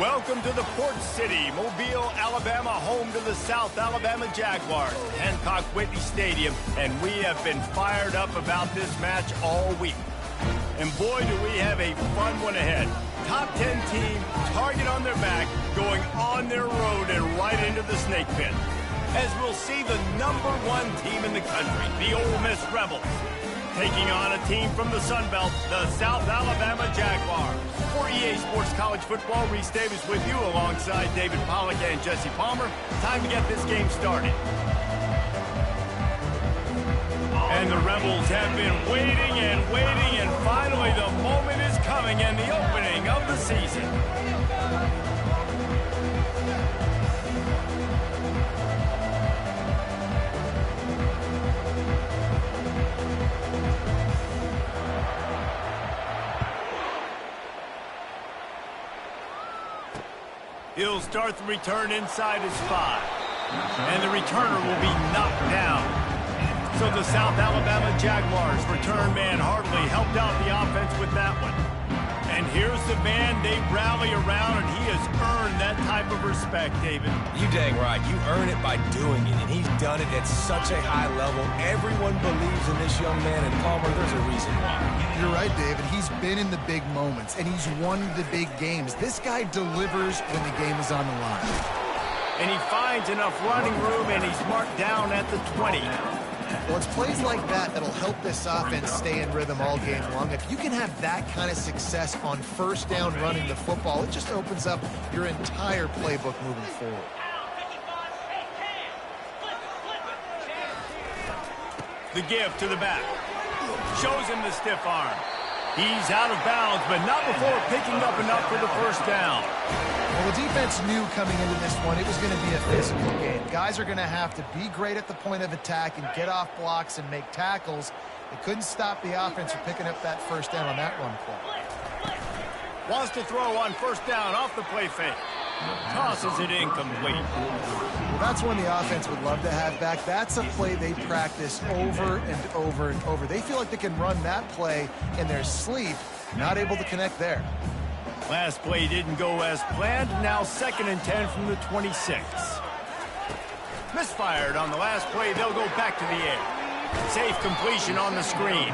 Welcome to the Port City, Mobile, Alabama, home to the South Alabama Jaguars, Hancock Whitney Stadium, and we have been fired up about this match all week. And boy, do we have a fun one ahead. Top 10 team, target on their back, going on their road and right into the snake pit. As we'll see the #1 team in the country, the Ole Miss Rebels, taking on a team from the Sun Belt, the South Alabama Jaguars. For EA Sports College Football, Reese Davis with you alongside David Pollack and Jesse Palmer. Time to get this game started. And the Rebels have been waiting and waiting, and finally the moment is coming and the opening of the season. He'll start the return inside his 5. And the returner will be knocked down. So the South Alabama Jaguars return man hardly helped out the offense with that one. And here's the man they rally around, and he has earned that type of respect, David. You dang right. You earn it by doing it, and he's done it at such a high level. Everyone believes in this young man, and Palmer, there's a reason why. You're right, David. He's been in the big moments, and he's won the big games. This guy delivers when the game is on the line. And he finds enough running room, and he's marked down at the 20. Well, it's plays like that that'll help this offense stay in rhythm all game long. If you can have that kind of success on first down running the football, it just opens up your entire playbook moving forward. The give to the back. Shows him the stiff arm. He's out of bounds, but not before picking up enough for the first down. Well, the defense knew coming into this one it was going to be a physical game. Guys are going to have to be great at the point of attack and get off blocks and make tackles. They couldn't stop the offense from picking up that first down on that run play. Wants to throw on first down off the play fake. Tosses it incomplete. Well, that's one the offense would love to have back. That's a play they practice over and over and over. They feel like they can run that play in their sleep, not able to connect there. Last play didn't go as planned. Now 2nd and 10 from the 26. Misfired on the last play. They'll go back to the air. Safe completion on the screen.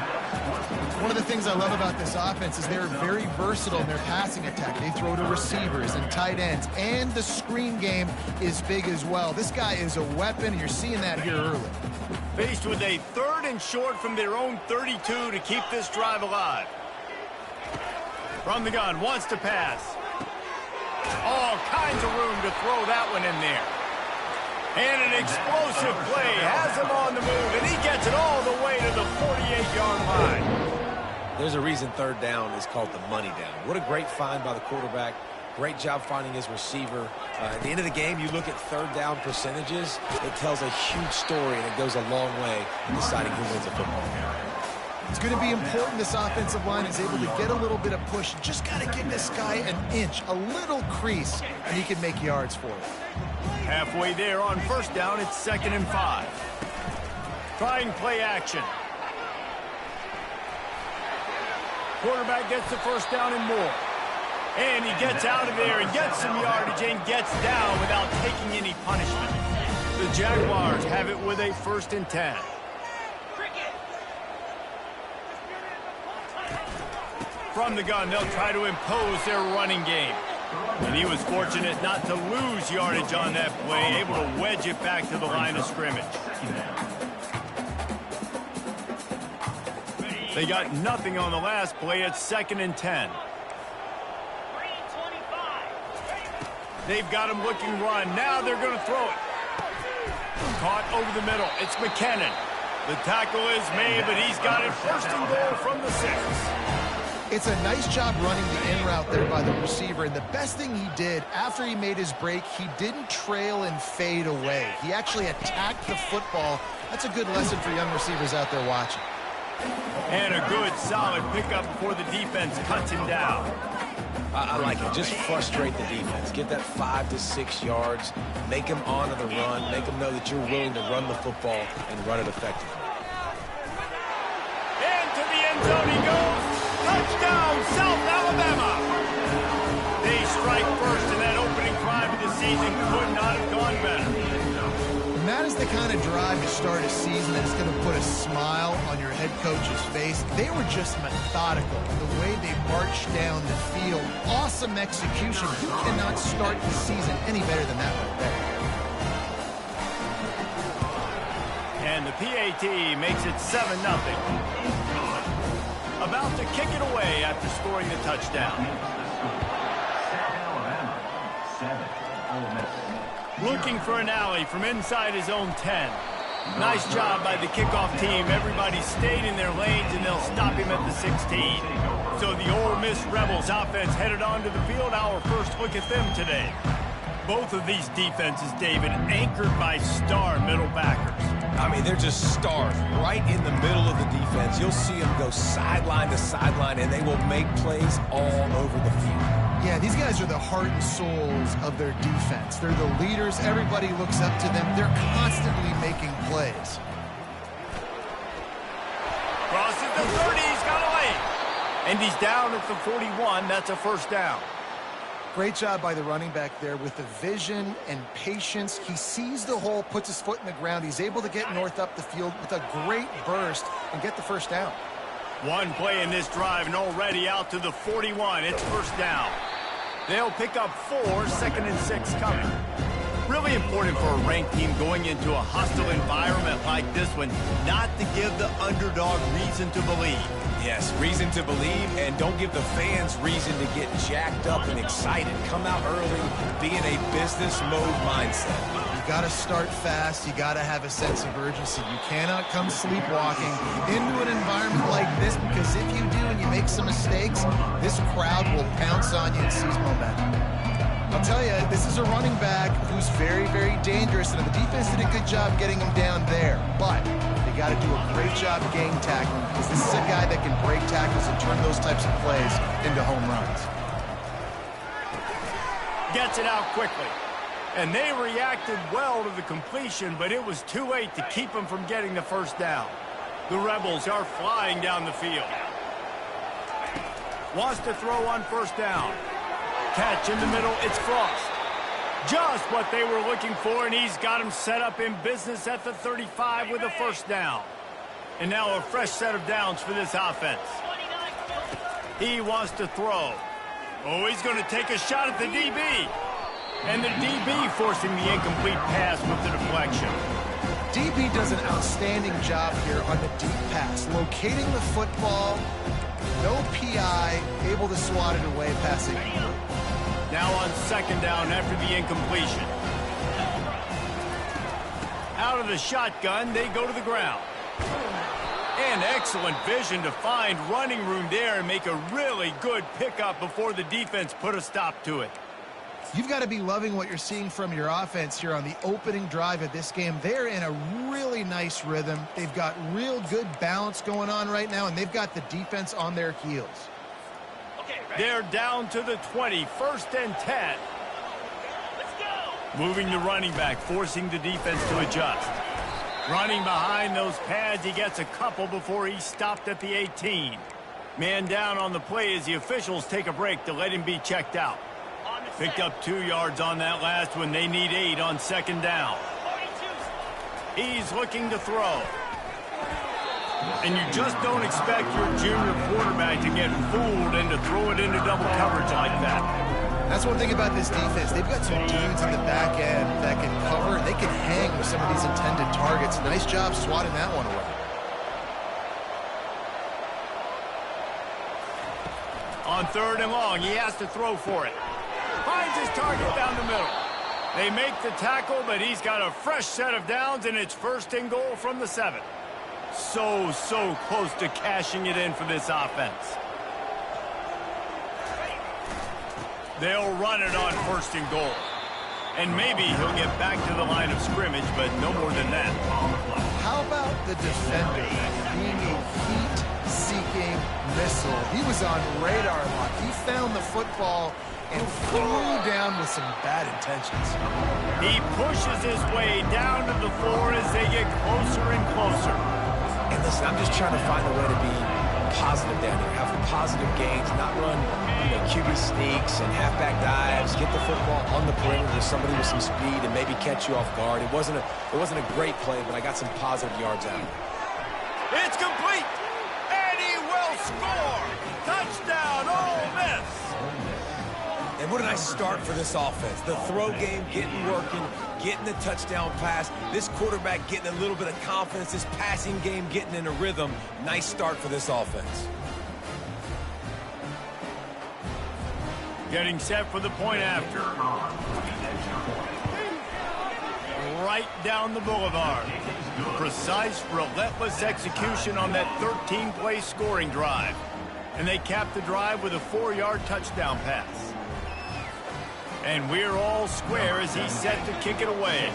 One of the things I love about this offense is they're very versatile in their passing attack. They throw to receivers and tight ends, and the screen game is big as well. This guy is a weapon, and you're seeing that here early. Faced with a 3rd and short from their own 32 to keep this drive alive. From the gun, wants to pass. All kinds of room to throw that one in there. And an explosive play has him on the move, and he gets it all the way to the 48-yard line. There's a reason 3rd down is called the money down. What a great find by the quarterback. Great job finding his receiver. At the end of the game, you look at 3rd down percentages. It tells a huge story, and it goes a long way in deciding who wins a football game. It's going to be important this offensive line is able to get a little bit of push. Just got to give this guy an inch, a little crease, and he can make yards for it. Halfway there on first down, it's 2nd and 5. Trying play action. Quarterback gets the first down and more. And he gets out of there and gets some yardage and gets down without taking any punishment. The Jaguars have it with a 1st and 10. From the gun, they'll try to impose their running game. And he was fortunate not to lose yardage on that play, able to wedge it back to the line of scrimmage. They got nothing on the last play at 2nd and 10. They've got him looking run. Now they're going to throw it. Caught over the middle. It's McKinnon. The tackle is made, but he's got it 1st and goal from the 6. It's a nice job running the in route there by the receiver, and the best thing he did after he made his break, he didn't trail and fade away. He actually attacked the football. That's a good lesson for young receivers out there watching. And a good, solid pickup before the defense cuts him down. I like it. Just frustrate the defense. Get that 5 to 6 yards. Make them honor the run. Make them know that you're willing to run the football and run it effectively. Into the end zone he goes. Touchdown, South Alabama. They strike first in that opening drive of the season could not have gone better. And that is the kind of drive to start a season that is going to put a smile on your head coach's face. They were just methodical. The way they marched down the field, awesome execution. You cannot start the season any better than that right there. And the PAT makes it 7-0. About to kick it away after scoring the touchdown. Looking for an alley from inside his own 10. Nice job by the kickoff team. Everybody stayed in their lanes, and they'll stop him at the 16. So the Ole Miss Rebels offense headed onto the field. Our first look at them today. Both of these defenses, David, anchored by star middle backers. I mean, they're just stars right in the middle of the defense. You'll see them go sideline to sideline, and they will make plays all over the field. Yeah, these guys are the heart and souls of their defense. They're the leaders. Everybody looks up to them. They're constantly making plays. Crosses the 30. He's got away. And he's down at the 41. That's a first down. Great job by the running back there with the vision and patience. He sees the hole, puts his foot in the ground. He's able to get north up the field with a great burst and get the first down. One play in this drive and already out to the 41. It's first down. They'll pick up 4, 2nd and 6 coming. Really important for a ranked team going into a hostile environment like this one, not to give the underdog reason to believe. Yes, reason to believe, and don't give the fans reason to get jacked up and excited. Come out early, be in a business mode mindset. You got to start fast. You got to have a sense of urgency. You cannot come sleepwalking into an environment like this, because if you do and you make some mistakes, this crowd will pounce on you and seize momentum. I'll tell you, this is a running back who's very, very dangerous, and the defense did a good job getting him down there. But they got to do a great job gang tackling, because this is a guy that can break tackles and turn those types of plays into home runs. Gets it out quickly. And they reacted well to the completion, but it was too late to keep him from getting the first down. The Rebels are flying down the field. Wants to throw on first down. Catch in the middle, it's Frost. Just what they were looking for, and he's got him set up in business at the 35 with a first down. And now a fresh set of downs for this offense. He wants to throw. Oh, he's going to take a shot at the DB. And the DB forcing the incomplete pass with the deflection. DB does an outstanding job here on the deep pass, locating the football, no PI, able to swat it away, passing. Now on second down after the incompletion. Out of the shotgun, they go to the ground. And excellent vision to find running room there and make a really good pickup before the defense put a stop to it. You've got to be loving what you're seeing from your offense here on the opening drive of this game. They're in a really nice rhythm. They've got real good balance going on right now, and they've got the defense on their heels. They're down to the 20, 1st and 10. Let's go. Moving the running back, forcing the defense to adjust. Running behind those pads, he gets a couple before he's stopped at the 18. Man down on the play as the officials take a break to let him be checked out. Picked up 2 yards on that last one. They need 8 on second down. He's looking to throw. And you just don't expect your junior quarterback to get fooled and to throw it into double coverage like that. That's one thing about this defense. They've got some dudes in the back end that can cover, and they can hang with some of these intended targets. Nice job swatting that one away. On 3rd and long, he has to throw for it. Finds his target down the middle. They make the tackle, but he's got a fresh set of downs, and it's 1st and goal from the 7. So close to cashing it in for this offense. They'll run it on 1st and goal. And maybe he'll get back to the line of scrimmage, but no more than that. How about the defender being a heat-seeking missile? He was on radar lock. He found the football and flew down with some bad intentions. He pushes his way down to the 4 as they get closer and closer. And listen, I'm just trying to find a way to be positive down here. Have positive gains, not run QB sneaks and halfback dives. Get the football on the perimeter with somebody with some speed and maybe catch you off guard. It wasn't a great play, but I got some positive yards out of it. It's complete, and he will score. Touchdown, Ole Miss. And what a nice start for this offense. The throw game getting working, getting the touchdown pass. This quarterback getting a little bit of confidence. This passing game getting in a rhythm. Nice start for this offense. Getting set for the point after. Right down the boulevard. Precise, relentless execution on that 13-play scoring drive. And they capped the drive with a 4-yard touchdown pass. And we're all square as he's set to kick it away.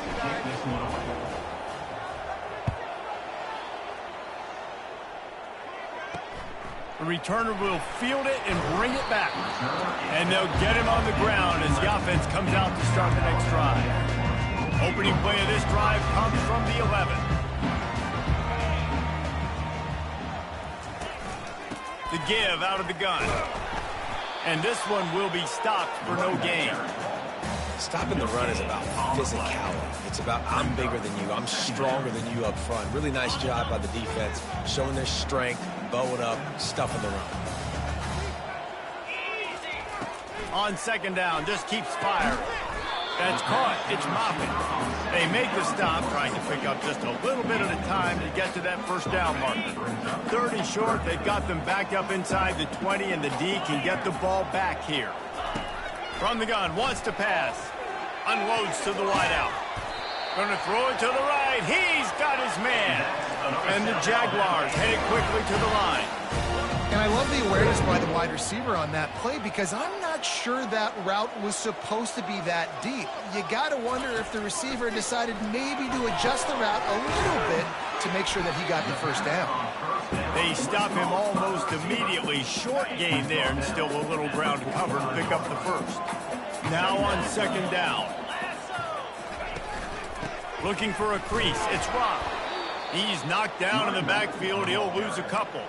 The returner will field it and bring it back. And they'll get him on the ground as the offense comes out to start the next drive. Opening play of this drive comes from the 11. The give out of the gun. And this one will be stopped for no gain. Stopping the run is about physicality. It's about I'm bigger than you. I'm stronger than you up front. Really nice job by the defense, showing their strength, bowing up, stuffing the run. On second down, just keeps firing. That's caught. It's Moffitt. They make the stop, trying to pick up just a little bit at a time to get to that first down marker. Third and short, they've got them backed up inside the 20, and the D can get the ball back here. From the gun, wants to pass. Unloads to the wideout. Going to throw it to the right. He's got his man. And the Jaguars headed quickly to the line. And I love the awareness by the wide receiver on that play because I'm not sure that route was supposed to be that deep. You got to wonder if the receiver decided maybe to adjust the route a little bit to make sure that he got the first down. They stop him almost immediately. Short gain there and still a little ground to cover to pick up the first. Now on second down. Looking for a crease. It's Rock. He's knocked down in the backfield. He'll lose a couple.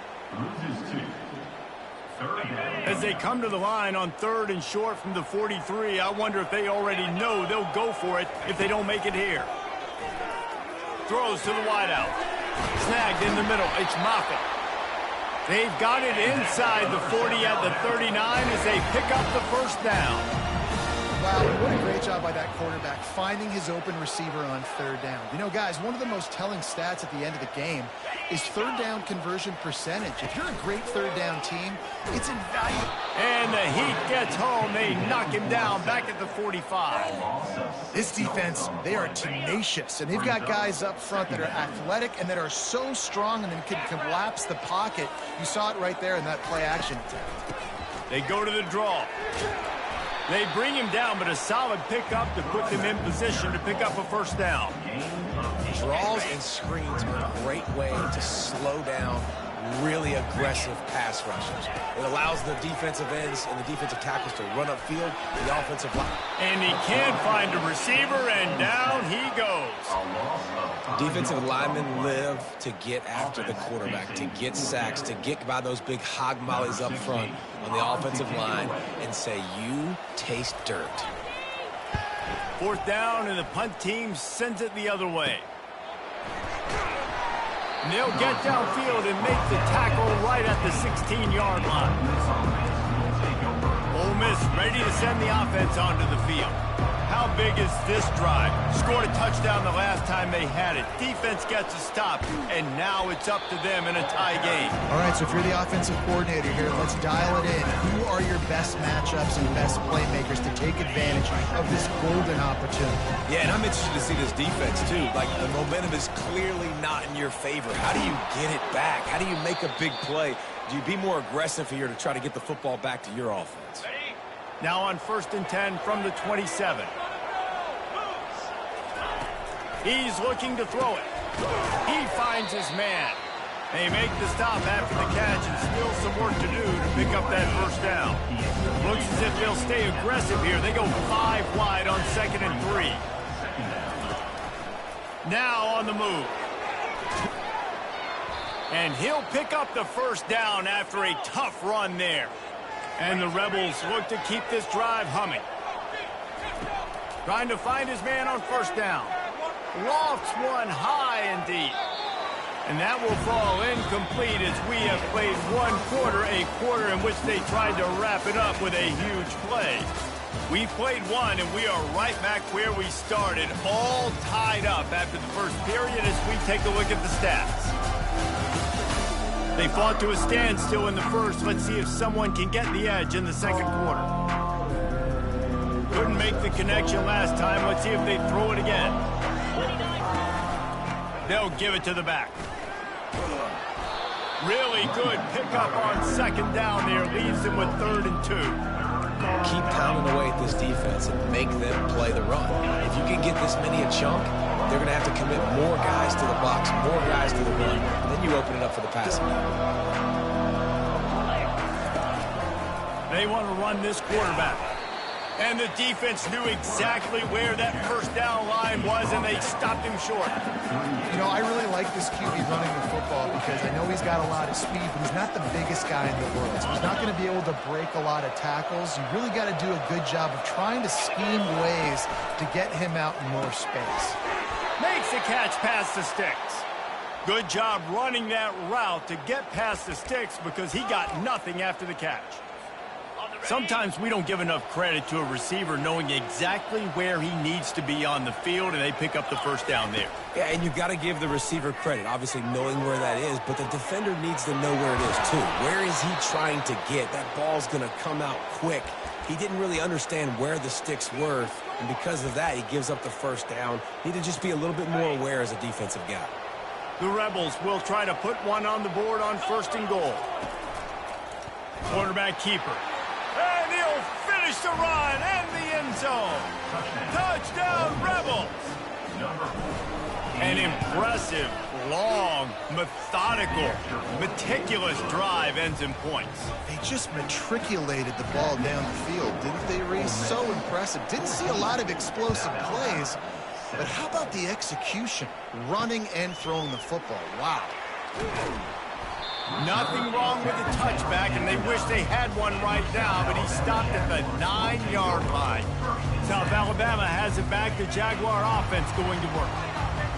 As they come to the line on third and short from the 43, I wonder if they already know they'll go for it if they don't make it here. Throws to the wideout. Snagged in the middle. It's Moffitt. They've got it inside the 40 at the 39 as they pick up the first down. Wow, what a great job by that quarterback, finding his open receiver on third down. You know, guys, one of the most telling stats at the end of the game is third down conversion percentage. If you're a great third down team, it's invaluable. And the Heat gets home. They knock him down back at the 45. This defense, they are tenacious, and they've got guys up front that are athletic and that are so strong and then can collapse the pocket. You saw it right there in that play action attempt. They go to the draw. They bring him down, but a solid pickup to put them in position to pick up a first down. Draws and screens are a great way to slow down really aggressive pass rushers. It allows the defensive ends and the defensive tackles to run upfield, the offensive line. And he can find a receiver, and down he goes. Defensive linemen live to get after the quarterback, to get sacks, to get by those big hog mollies up front on the offensive line and say, you taste dirt. Fourth down, and the punt team sends it the other way. And they'll get downfield and make the tackle right at the 16-yard line. Ole Miss ready to send the offense onto the field. How big is this drive? Scored a touchdown the last time they had it. Defense gets a stop, and now it's up to them in a tie game. All right, so if you're the offensive coordinator here, let's dial it in. Who are your best matchups and best playmakers to take advantage of this golden opportunity? Yeah, and I'm interested to see this defense, too. Like, the momentum is clearly not in your favor. How do you get it back? How do you make a big play? Do you be more aggressive here to try to get the football back to your offense? Now on 1st and 10 from the 27. He's looking to throw it. He finds his man. They make the stop after the catch and still some work to do to pick up that first down. Looks as if they'll stay aggressive here. They go 5 wide on 2nd and 3. Now on the move. And he'll pick up the first down after a tough run there. And the Rebels look to keep this drive humming. Trying to find his man on first down. Lofts one high and deep. And that will fall incomplete as we have played one quarter, a quarter in which they tried to wrap it up with a huge play. We've played one, and we are right back where we started, all tied up after the first period as we take a look at the stats. They fought to a standstill in the first. Let's see if someone can get the edge in the second quarter. Couldn't make the connection last time. Let's see if they throw it again. They'll give it to the back. Really good pickup on second down there. Leaves them with 3rd and 2. Keep pounding away at this defense and make them play the run. If you can get this many a chunk, they're going to have to commit more guys to the box, more guys to the run, and then you open it up for the passing. They want to run this quarterback. And the defense knew exactly where that first down line was, and they stopped him short. You know, I really like this QB running the football because I know he's got a lot of speed, but he's not the biggest guy in the world. So he's not going to be able to break a lot of tackles. You really got to do a good job of trying to scheme ways to get him out in more space. Makes the catch past the sticks. Good job running that route to get past the sticks because he got nothing after the catch. Sometimes we don't give enough credit to a receiver knowing exactly where he needs to be on the field, and they pick up the first down there. Yeah, and you've got to give the receiver credit, obviously knowing where that is, but the defender needs to know where it is too. Where is he trying to get? That ball's going to come out quick. He didn't really understand where the sticks were, and because of that, he gives up the first down. Need to just be a little bit more aware as a defensive guy. The Rebels will try to put one on the board on 1st and goal. Quarterback keeper. And he'll finish the run and the end zone. Touchdown, Rebels. An impressive, long, methodical, meticulous drive ends in points. They just matriculated the ball down the field, didn't they, Reese? So impressive. Didn't see a lot of explosive plays, but how about the execution? Running and throwing the football. Wow. Nothing wrong with the touchback, and they wish they had one right now, but he stopped at the 9-yard line. South Alabama has it back. The Jaguar offense going to work.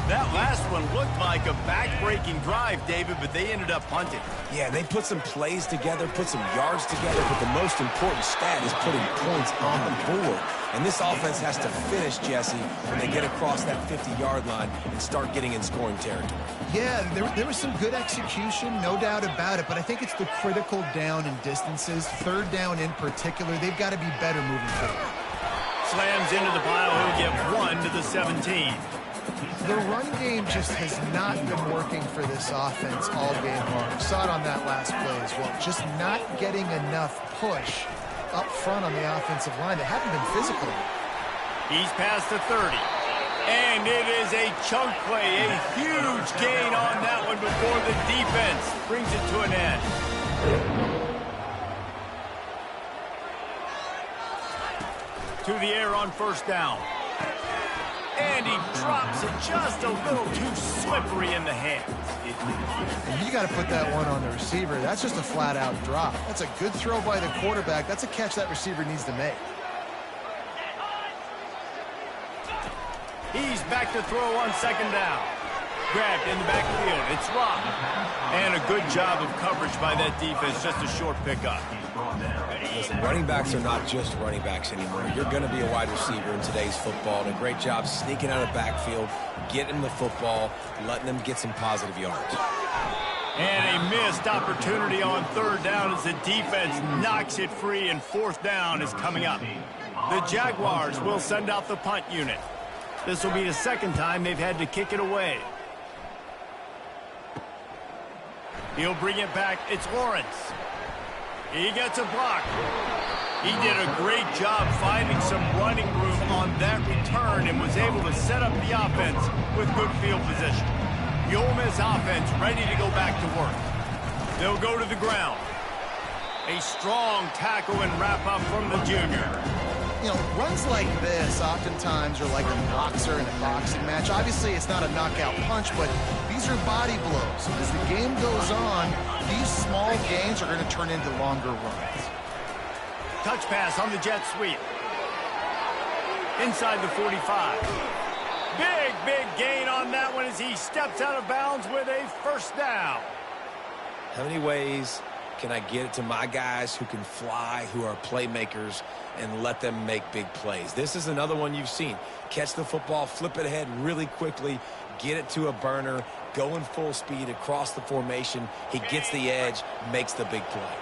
That last one looked like a back-breaking drive, David, but they ended up punting. Yeah, they put some plays together, put some yards together, but the most important stat is putting points on the board. And this offense has to finish, Jesse, when they get across that 50-yard line and start getting in scoring territory. Yeah, there was some good execution, no doubt about it, but I think it's the critical down and distances, 3rd down in particular. They've got to be better moving forward. Slams into the pile. He'll get 1 to the 17. The run game just has not been working for this offense all game long. We saw it on that last play as well. Just not getting enough push up front on the offensive line. They haven't been physical. He's past the 30. And it is a chunk play, a huge gain on that one before the defense brings it to an end. To the air on 1st down. And he drops it just a little too slippery in the hands. And you got to put that one on the receiver. That's just a flat-out drop. That's a good throw by the quarterback. That's a catch that receiver needs to make. He's back to throw on 2nd down. Grabbed in the backfield. It's Rock. And a good job of coverage by that defense. Just a short pickup. Listen, running backs are not just running backs anymore. You're going to be a wide receiver in today's football. And a great job sneaking out of backfield, getting the football, letting them get some positive yards. And a missed opportunity on 3rd down as the defense knocks it free, and 4th down is coming up. The Jaguars will send out the punt unit. This will be the 2nd time they've had to kick it away. He'll bring it back. It's Lawrence. He gets a block. He did a great job finding some running room on that return and was able to set up the offense with good field position. The Ole Miss offense ready to go back to work. They'll go to the ground. A strong tackle and wrap up from the junior. You know, runs like this oftentimes are like a boxer in a boxing match. Obviously, it's not a knockout punch, but these are body blows. As the game goes on, these small gains are going to turn into longer runs. Touch pass on the jet sweep. Inside the 45. Big gain on that one as he steps out of bounds with a first down. How many ways can I get it to my guys who can fly, who are playmakers, and let them make big plays? This is another one you've seen. Catch the football, flip it ahead really quickly, get it to a burner, go in full speed across the formation. He gets the edge, makes the big play.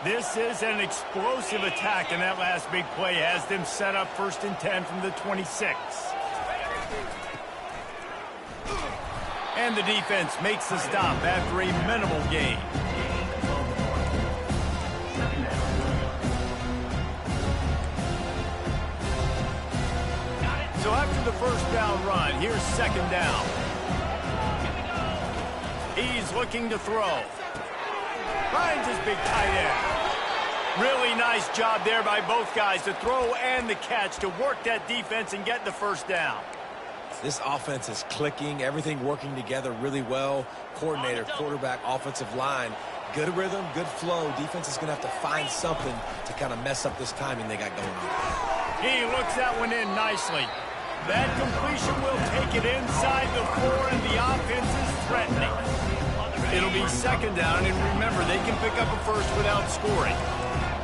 This is an explosive attack, and that last big play has them set up 1st and 10 from the 26. And the defense makes the stop after a minimal gain. So after the first down run, here's 2nd down. He's looking to throw. Finds his big tight end. Really nice job there by both guys to throw and the catch to work that defense and get the first down. This offense is clicking, everything working together really well. Coordinator, quarterback, offensive line, good rhythm, good flow. Defense is going to have to find something to kind of mess up this timing they got going on. He looks that one in nicely. That completion will take it inside the 4, and the offense is threatening. It'll be 2nd down, and remember, they can pick up a first without scoring.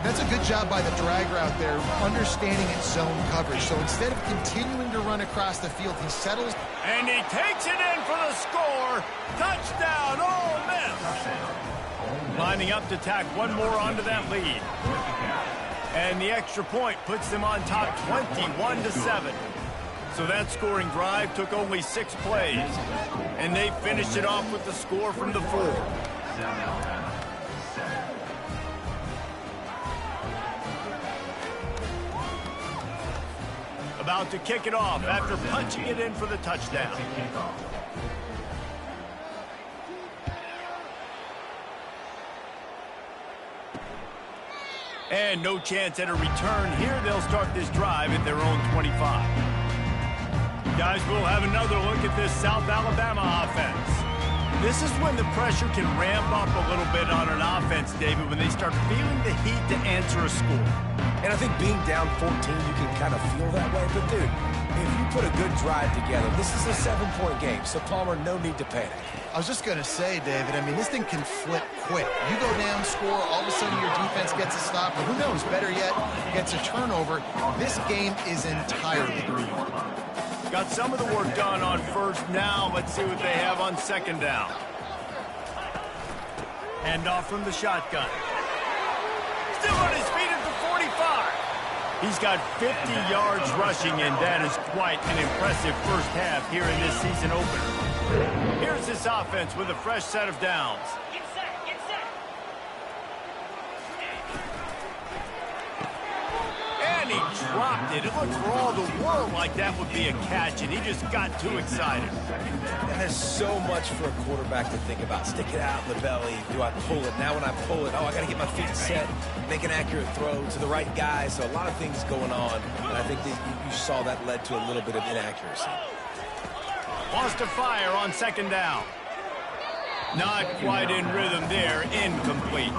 That's a good job by the drag route there, understanding its zone coverage. So instead of continuing to run across the field, he settles. And he takes it in for the score. Touchdown, Ole Miss. Lining up to tack one more onto that lead. And the extra point puts them on top 21-7. So that scoring drive took only 6 plays. And they finished it off with the score from the 4. About to kick it off after punching it in for the touchdown. And no chance at a return here. They'll start this drive at their own 25. Guys, we'll have another look at this South Alabama offense. This is when the pressure can ramp up a little bit on an offense, David, when they start feeling the heat to answer a score. And I think being down 14, you can kind of feel that way. But, dude, if you put a good drive together, this is a 7-point game. So, Palmer, no need to panic. I was just going to say, David, I mean, this thing can flip quick. You go down, score, all of a sudden your defense gets a stop. Or who knows, better yet, gets a turnover. This game is entirely doable. Got some of the work done on first. Now let's see what they have on 2nd down. Handoff from the shotgun. Still on his feet at the 45. He's got 50 yards rushing, and that is quite an impressive first half here in this season opener. Here's this offense with a fresh set of downs. Get set, get set. And he dropped it. It looked for all the world like that would be a catch, and he just got too excited. And there's so much for a quarterback to think about. Stick it out in the belly. Do I pull it? Now when I pull it, oh, I got to get my feet set, make an accurate throw to the right guy. So a lot of things going on, and I think that you saw that led to a little bit of inaccuracy. Lost a fire on 2nd down. Not quite in rhythm there. Incomplete.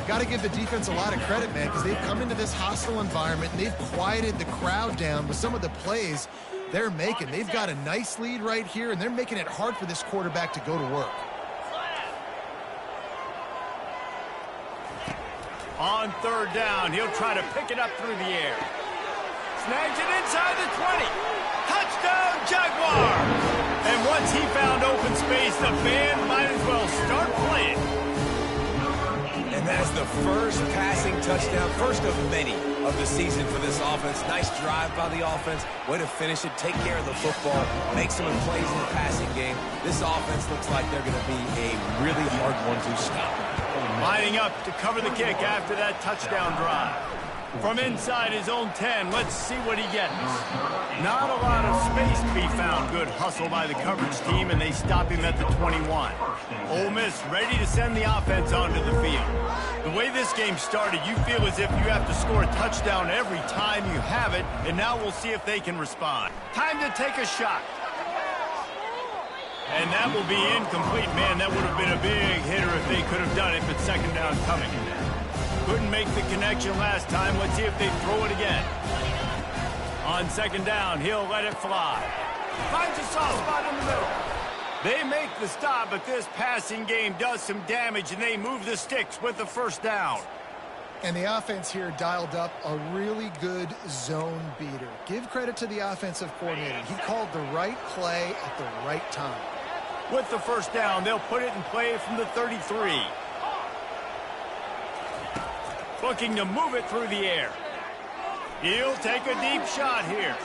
Got to give the defense a lot of credit, man, because they've come into this hostile environment and they've quieted the crowd down with some of the plays they're making. They've got a nice lead right here, and they're making it hard for this quarterback to go to work. On 3rd down, he'll try to pick it up through the air. Snags it inside the 20. Touchdown, Jaguars! And once he found open space, the band might as well start playing. And that's the first passing touchdown, first of many of the season for this offense. Nice drive by the offense. Way to finish it, take care of the football, make some plays in the passing game. This offense looks like they're going to be a really hard one to stop. Lining up to cover the kick after that touchdown drive. From inside his own 10, let's see what he gets. Not a lot of space to be found. Good hustle by the coverage team, and they stop him at the 21. Ole Miss ready to send the offense onto the field. The way this game started, you feel as if you have to score a touchdown every time you have it, and now we'll see if they can respond. Time to take a shot. And that will be incomplete. Man, that would have been a big hitter if they could have done it, but second down coming. Couldn't make the connection last time. Let's see if they throw it again. On second down, he'll let it fly. Finds a soft spot in the middle. They make the stop, but this passing game does some damage, and they move the sticks with the first down. And the offense here dialed up a really good zone beater. Give credit to the offensive coordinator. He called the right play at the right time. With the first down, they'll put it in play from the 33. Looking to move it through the air. He'll take a deep shot here.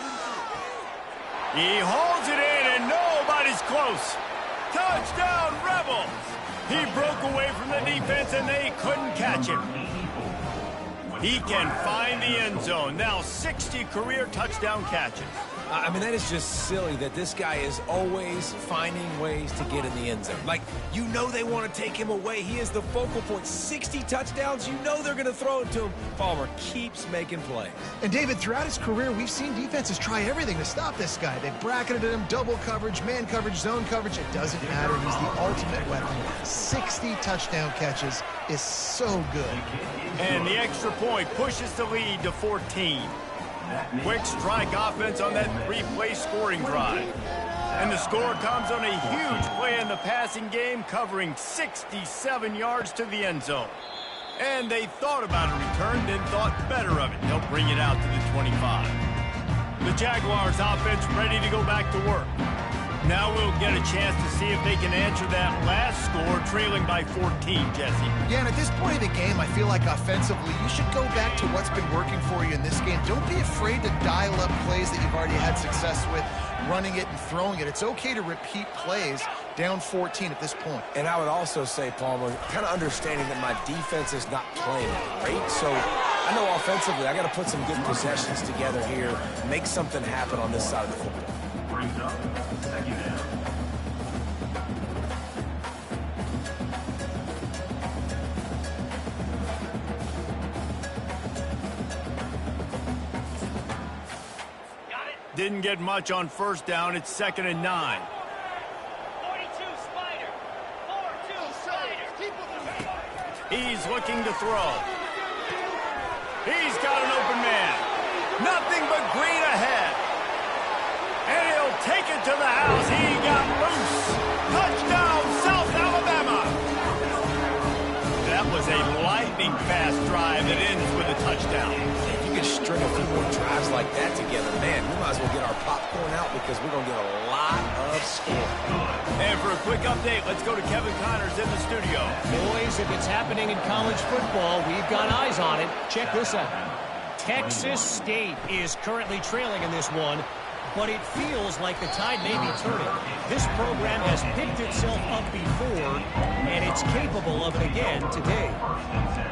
He holds it in, and nobody's close. Touchdown, Rebels! He broke away from the defense, and they couldn't catch him. He can find the end zone. Now 60 career touchdown catches. I mean, that is just silly that this guy is always finding ways to get in the end zone. Like, you know they want to take him away. He is the focal point. 60 touchdowns, you know they're going to throw it to him. Palmer keeps making plays. And, David, throughout his career, we've seen defenses try everything to stop this guy. They've bracketed him, double coverage, man coverage, zone coverage. It doesn't matter. He's the ultimate weapon. 60 touchdown catches is so good. And the extra point pushes the lead to 14. Quick strike offense on that three-play scoring drive. And the score comes on a huge play in the passing game, covering 67 yards to the end zone. And they thought about a return, then thought better of it. They'll bring it out to the 25. The Jaguars offense ready to go back to work. Now we'll get a chance to see if they can answer that last score, trailing by 14, Jesse. Yeah, and at this point of the game, I feel like offensively, you should go back to what's been working for you in this game. Don't be afraid to dial up plays that you've already had success with, running it and throwing it. It's okay to repeat plays down 14 at this point. And I would also say, Palmer, kind of understanding that my defense is not playing great, so I know offensively I got to put some good possessions together here, make something happen on this side of the football. Brings up second down. Didn't get much on first down. It's 2nd and 9. 42 Spider. 4-2 Spider. He's looking to throw. He's got an open man. Nothing but green ahead. And he'll take it to the house. He got loose. Touchdown, South Alabama. That was a lightning-fast drive that ends with a touchdown. If you can string a few more drives like that together, man, we might as well get our popcorn out because we're going to get a lot of scoring. And for a quick update, let's go to Kevin Connors in the studio. Boys, if it's happening in college football, we've got eyes on it. Check this out. Texas State is currently trailing in this one, but it feels like the tide may be turning. This program has picked itself up before, and it's capable of it again today.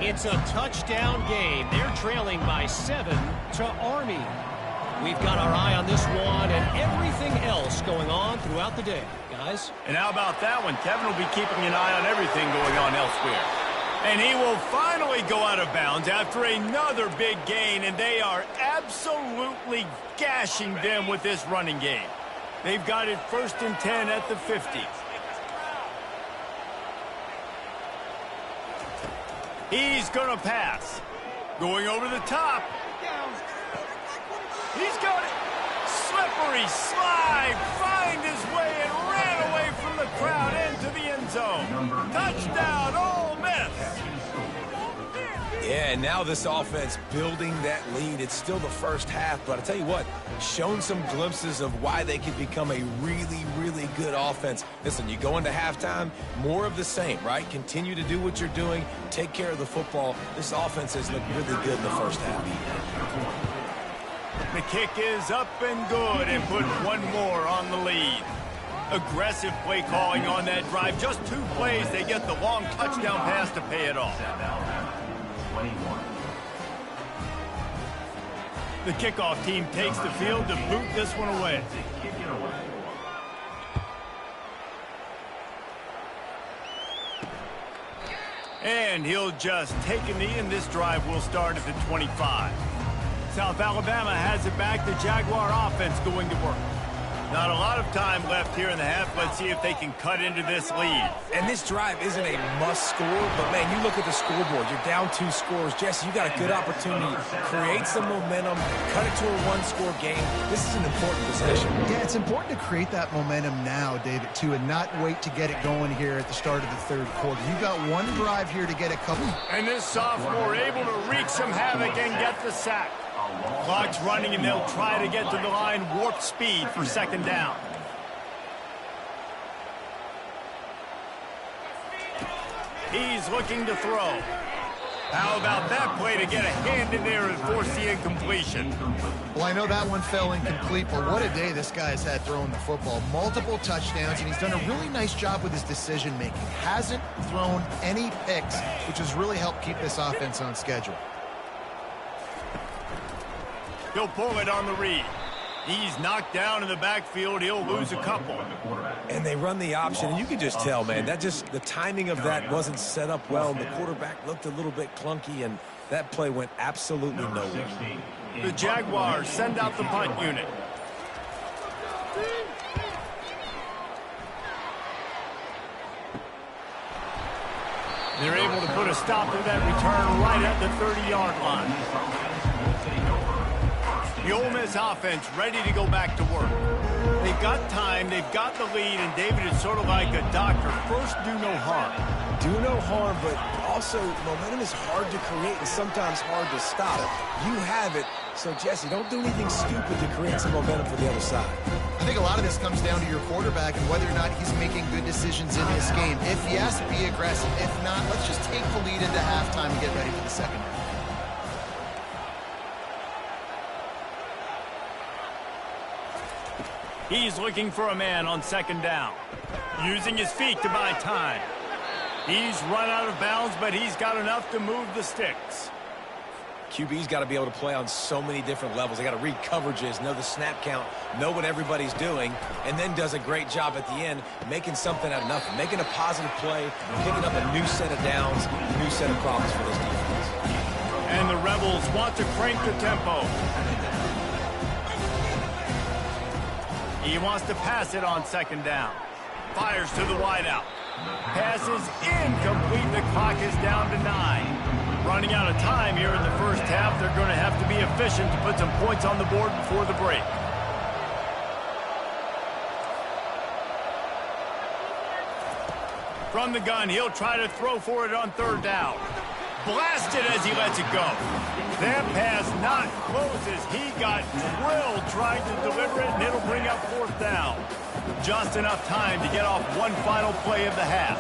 It's a touchdown game. They're trailing by 7 to Army. We've got our eye on this one and everything else going on throughout the day, guys. And how about that one? Kevin will be keeping an eye on everything going on elsewhere. And he will finally go out of bounds after another big gain, and they are absolutely gashing them with this running game. They've got it 1st and 10 at the 50. He's going to pass. Going over the top. He's got it. Slippery slide. Find his way and ran away from the crowd into the end zone. Touchdown, Ole Miss. Yeah, and now this offense building that lead. It's still the first half, but I tell you what, shown some glimpses of why they could become a really, really good offense. Listen, you go into halftime, more of the same, right? Continue to do what you're doing, take care of the football. This offense has looked really good in the first half. The kick is up and good, and put one more on the lead. Aggressive play calling on that drive. Just 2 plays, they get the long touchdown pass to pay it off. The kickoff team takes the field to boot this one away. And he'll just take a knee, and this drive will start at the 25. South Alabama has it back. The Jaguar offense going to work. Not a lot of time left here in the half. Let's see if they can cut into this lead. And this drive isn't a must score, but, man, you look at the scoreboard. You're down 2 scores. Jesse, you got a good opportunity. Create some momentum. Cut it to a 1-score game. This is an important possession. Yeah, it's important to create that momentum now, David, too, and not wait to get it going here at the start of the third quarter. You've got one drive here to get a couple. And this sophomore able to wreak some havoc and get the sack. Clock's running, and they'll try to get to the line warp speed for second down. He's looking to throw. How about that play to get a hand in there and force the incompletion? Well, I know that one fell incomplete, but what a day this guy's had throwing the football. Multiple touchdowns, and he's done a really nice job with his decision-making. Hasn't thrown any picks, which has really helped keep this offense on schedule. He'll pull it on the read. He's knocked down in the backfield. He'll lose a couple. And they run the option, and you can just tell, man, that just the timing of that wasn't set up well. The quarterback looked a little bit clunky, and that play went absolutely nowhere. The Jaguars send out the punt unit. They're able to put a stop to that return right at the 30-yard line. The Ole Miss offense ready to go back to work. They've got time, they've got the lead, and David is sort of like a doctor. First, do no harm. Do no harm, but also momentum is hard to create and sometimes hard to stop. You have it, so Jesse, don't do anything stupid to create some momentum for the other side. I think a lot of this comes down to your quarterback and whether or not he's making good decisions in this game. If yes, be aggressive. If not, let's just take the lead into halftime and get ready for the second half. He's looking for a man on second down. Using his feet to buy time. He's run out of bounds, but he's got enough to move the sticks. QB's got to be able to play on so many different levels. They got to read coverages, know the snap count, know what everybody's doing, and then does a great job at the end making something out of nothing, making a positive play, picking up a new set of downs, a new set of problems for this defense. And the Rebels want to crank the tempo. He wants to pass it on second down. Fires to the wideout. Passes incomplete. The clock is down to 9. Running out of time here in the first half. They're going to have to be efficient to put some points on the board before the break. From the gun, he'll try to throw for it on third down. Blasted as he lets it go. That pass not closes. He got drilled trying to deliver it, and it'll bring up fourth down. Just enough time to get off one final play of the half.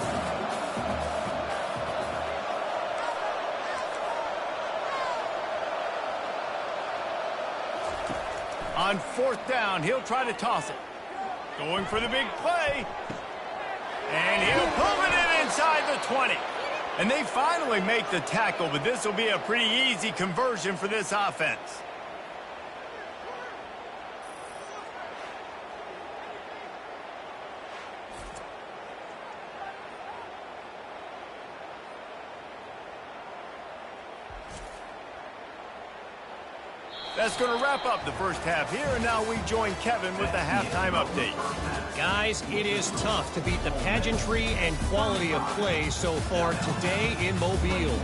On fourth down, he'll try to toss it. Going for the big play. And he'll pull it in inside the 20. And they finally make the tackle, but this will be a pretty easy conversion for this offense. That's going to wrap up the first half here, and now we join Kevin with the halftime update. Guys, it is tough to beat the pageantry and quality of play so far today in Mobile.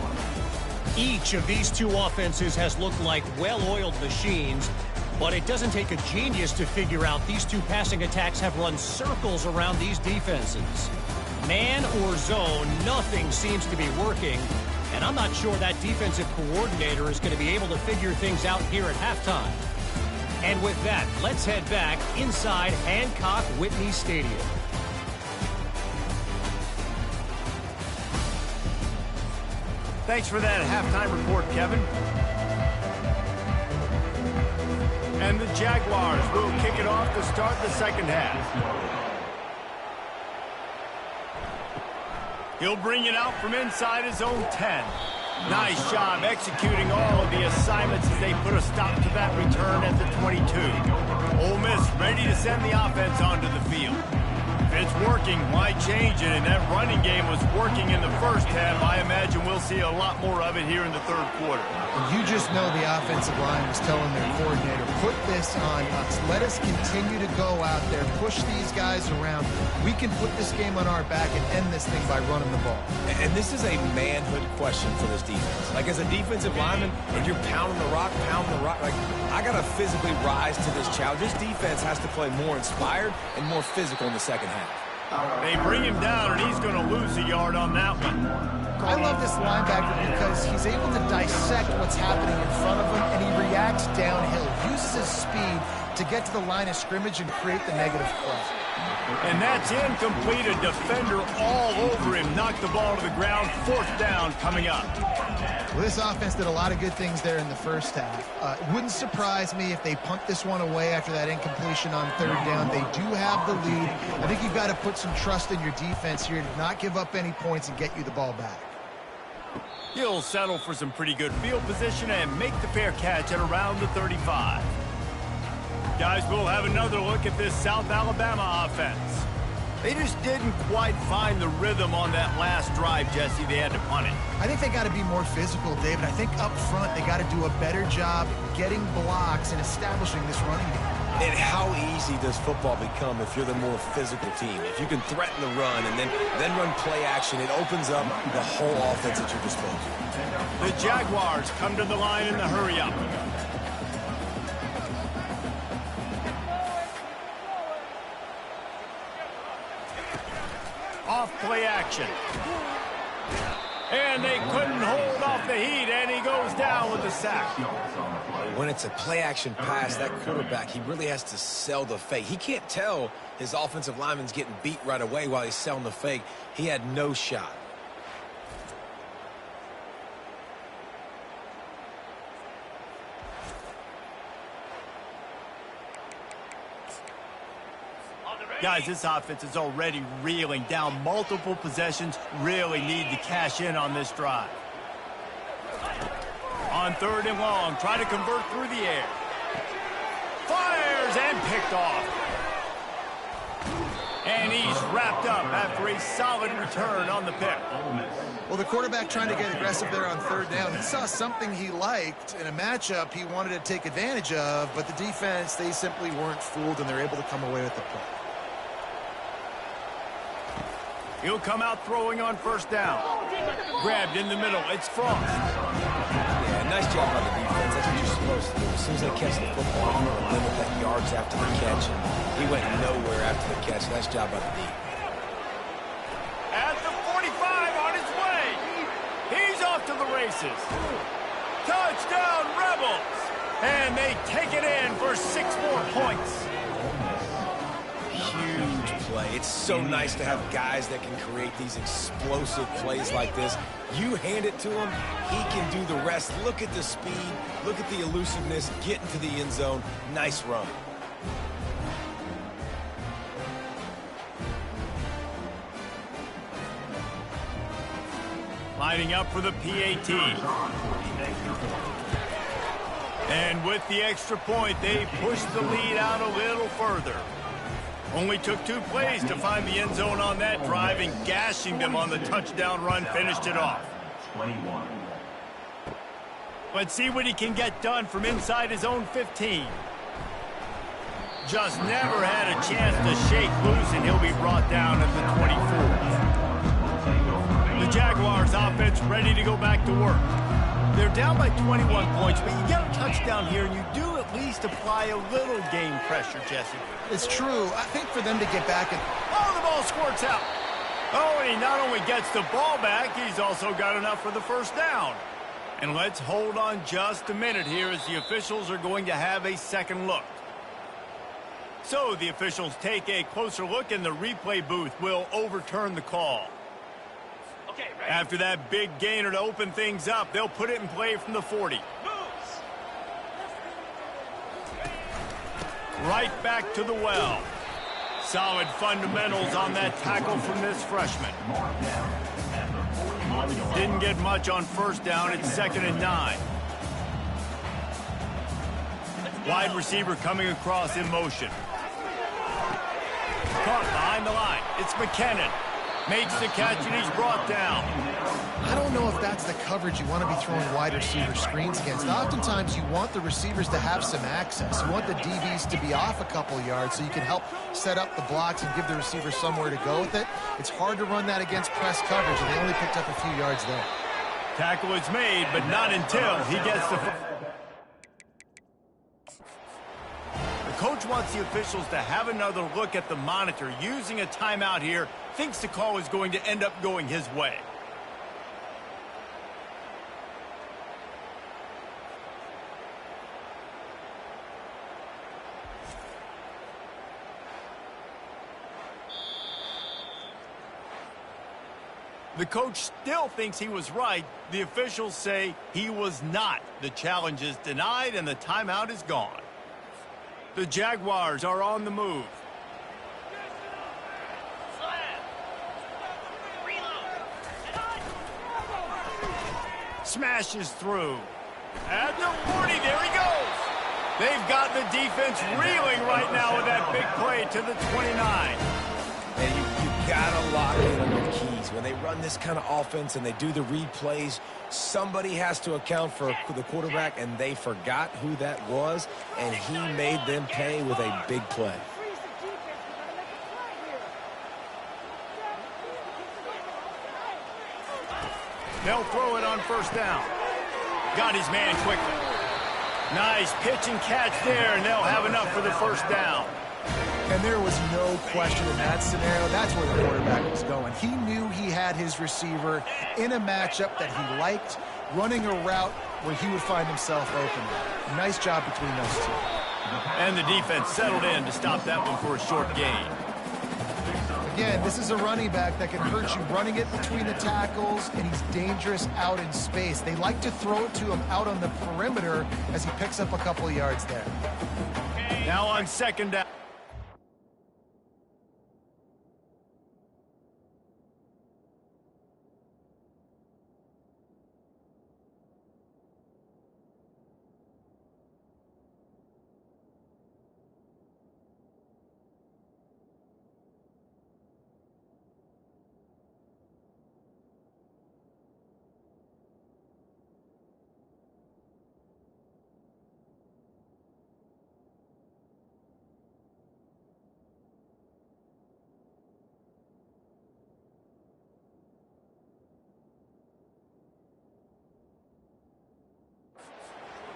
Each of these two offenses has looked like well-oiled machines, but it doesn't take a genius to figure out these two passing attacks have run circles around these defenses. Man or zone, nothing seems to be working. And I'm not sure that defensive coordinator is going to be able to figure things out here at halftime. And with that, let's head back inside Hancock-Whitney Stadium. Thanks for that halftime report, Kevin. And the Jaguars will kick it off to start the second half. He'll bring it out from inside his own 10. Nice job executing all of the assignments as they put a stop to that return at the 22. Ole Miss ready to send the offense onto the field. If it's working, why change it? And that running game was working in the first half. I imagine we'll see a lot more of it here in the third quarter. You just know the offensive line was telling their coordinator, put this on us. Let us continue to go out there, push these guys around. We can put this game on our back and end this thing by running the ball. And this is a manhood question for this defense. Like, as a defensive lineman, and you're pounding the rock, like, I got to physically rise to this challenge. This defense has to play more inspired and more physical in the second half. They bring him down, and he's going to lose a yard on that one. I love this linebacker because he's able to dissect what's happening in front of him, and he reacts downhill, uses his speed to get to the line of scrimmage and create the negative play. And that's incomplete. A defender all over him. Knocked the ball to the ground. Fourth down coming up. Well, this offense did a lot of good things there in the first half. It wouldn't surprise me if they punt this one away after that incompletion on third down. They do have the lead. I think you've got to put some trust in your defense here to not give up any points and get you the ball back. He'll settle for some pretty good field position and make the fair catch at around the 35. Guys, we'll have another look at this South Alabama offense. They just didn't quite find the rhythm on that last drive, Jesse. They had to punt it. I think they got to be more physical, David. I think up front they got to do a better job getting blocks and establishing this running game. And how easy does football become if you're the more physical team? If you can threaten the run and then run play action, it opens up the whole offense at your disposal. The Jaguars come to the line in the hurry-up. Off play action. And they couldn't hold off the heat, and he goes down with the sack. When it's a play-action pass, that quarterback, he really has to sell the fake. He can't tell his offensive lineman's getting beat right away while he's selling the fake. He had no shot. Guys, this offense is already reeling down multiple possessions. Really need to cash in on this drive. On third and long, try to convert through the air. Fires and picked off. And he's wrapped up after a solid return on the pick. Well, the quarterback trying to get aggressive there on third down. He saw something he liked in a matchup he wanted to take advantage of, but the defense, they simply weren't fooled, and they're able to come away with the play. He'll come out throwing on first down. Grabbed in the middle. It's Frost. Yeah, nice job by the defense. That's what you're supposed to do. As soon as they catch the football, you want to limit that yards after the catch. And he went nowhere after the catch. Nice job by the D. At the 45 on his way. He's off to the races. Touchdown, Rebels. And they take it in for 6 more points. Huge play. It's so nice to have guys that can create these explosive plays like this. You hand it to him, he can do the rest. Look at the speed, look at the elusiveness, get into the end zone. Nice run. Lining up for the PAT. And with the extra point, they push the lead out a little further. Only took 2 plays to find the end zone on that drive, and gashing them on the touchdown run finished it off. Let's see what he can get done from inside his own 15. Just never had a chance to shake loose, and he'll be brought down at the 24. The Jaguars offense ready to go back to work. They're down by 21 points, but you get a touchdown here, and you do at least apply a little game pressure, Jesse. It's true. I think for them to get back and... Oh, the ball squirts out. Oh, and he not only gets the ball back, he's also got enough for the first down. And let's hold on just a minute here as the officials are going to have a second look. So the officials take a closer look, and the replay booth will overturn the call. Okay, ready? After that big gainer to open things up, they'll put it in play from the 40. Moves. Right back to the well. Solid fundamentals on that tackle from this freshman. Didn't get much on first down. It's 2nd and 9. Wide receiver coming across in motion. Caught behind the line. It's McKinnon. Makes the catch, and he's brought down. I don't know if that's the coverage you want to be throwing wide receiver screens against. Oftentimes, you want the receivers to have some access. You want the DBs to be off a couple yards so you can help set up the blocks and give the receiver somewhere to go with it. It's hard to run that against press coverage, and they only picked up a few yards there. Tackle is made, but not until he gets the... The coach wants the officials to have another look at the monitor. Using a timeout here, thinks the call is going to end up going his way. The coach still thinks he was right. The officials say he was not. The challenge is denied, and the timeout is gone. The Jaguars are on the move. Smashes through. At the 40, there he goes. They've got the defense reeling right now with that big play to the 29. And you gotta lock in on your keys. When they run this kind of offense and they do the read plays, somebody has to account for the quarterback, and they forgot who that was, and he made them pay with a big play. They'll throw it on first down. Got his man quickly. Nice pitch and catch there, and they'll have enough for the first down. And there was no question in that scenario. That's where the quarterback was going. He knew he had his receiver in a matchup that he liked, running a route where he would find himself open. Nice job between those two. And the defense settled in to stop that one for a short gain. Again, this is a running back that can hurt you running it between the tackles, and he's dangerous out in space. They like to throw it to him out on the perimeter as he picks up a couple of yards there. Now on second down.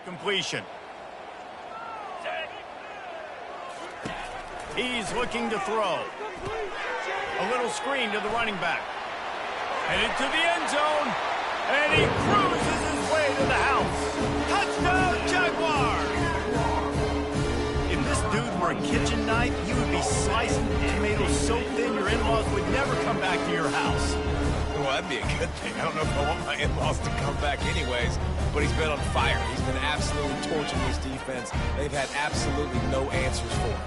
Completion. He's looking to throw. A little screen to the running back. Headed to the end zone. And he cruises his way to the house. Touchdown, Jaguars! If this dude were a kitchen knife, he would be slicing tomatoes so thin your in-laws would never come back to your house. Well, that'd be a good thing. I don't know if I want my in-laws to come back anyways, but he's been on fire. He's been absolutely torching this defense. They've had absolutely no answers for him.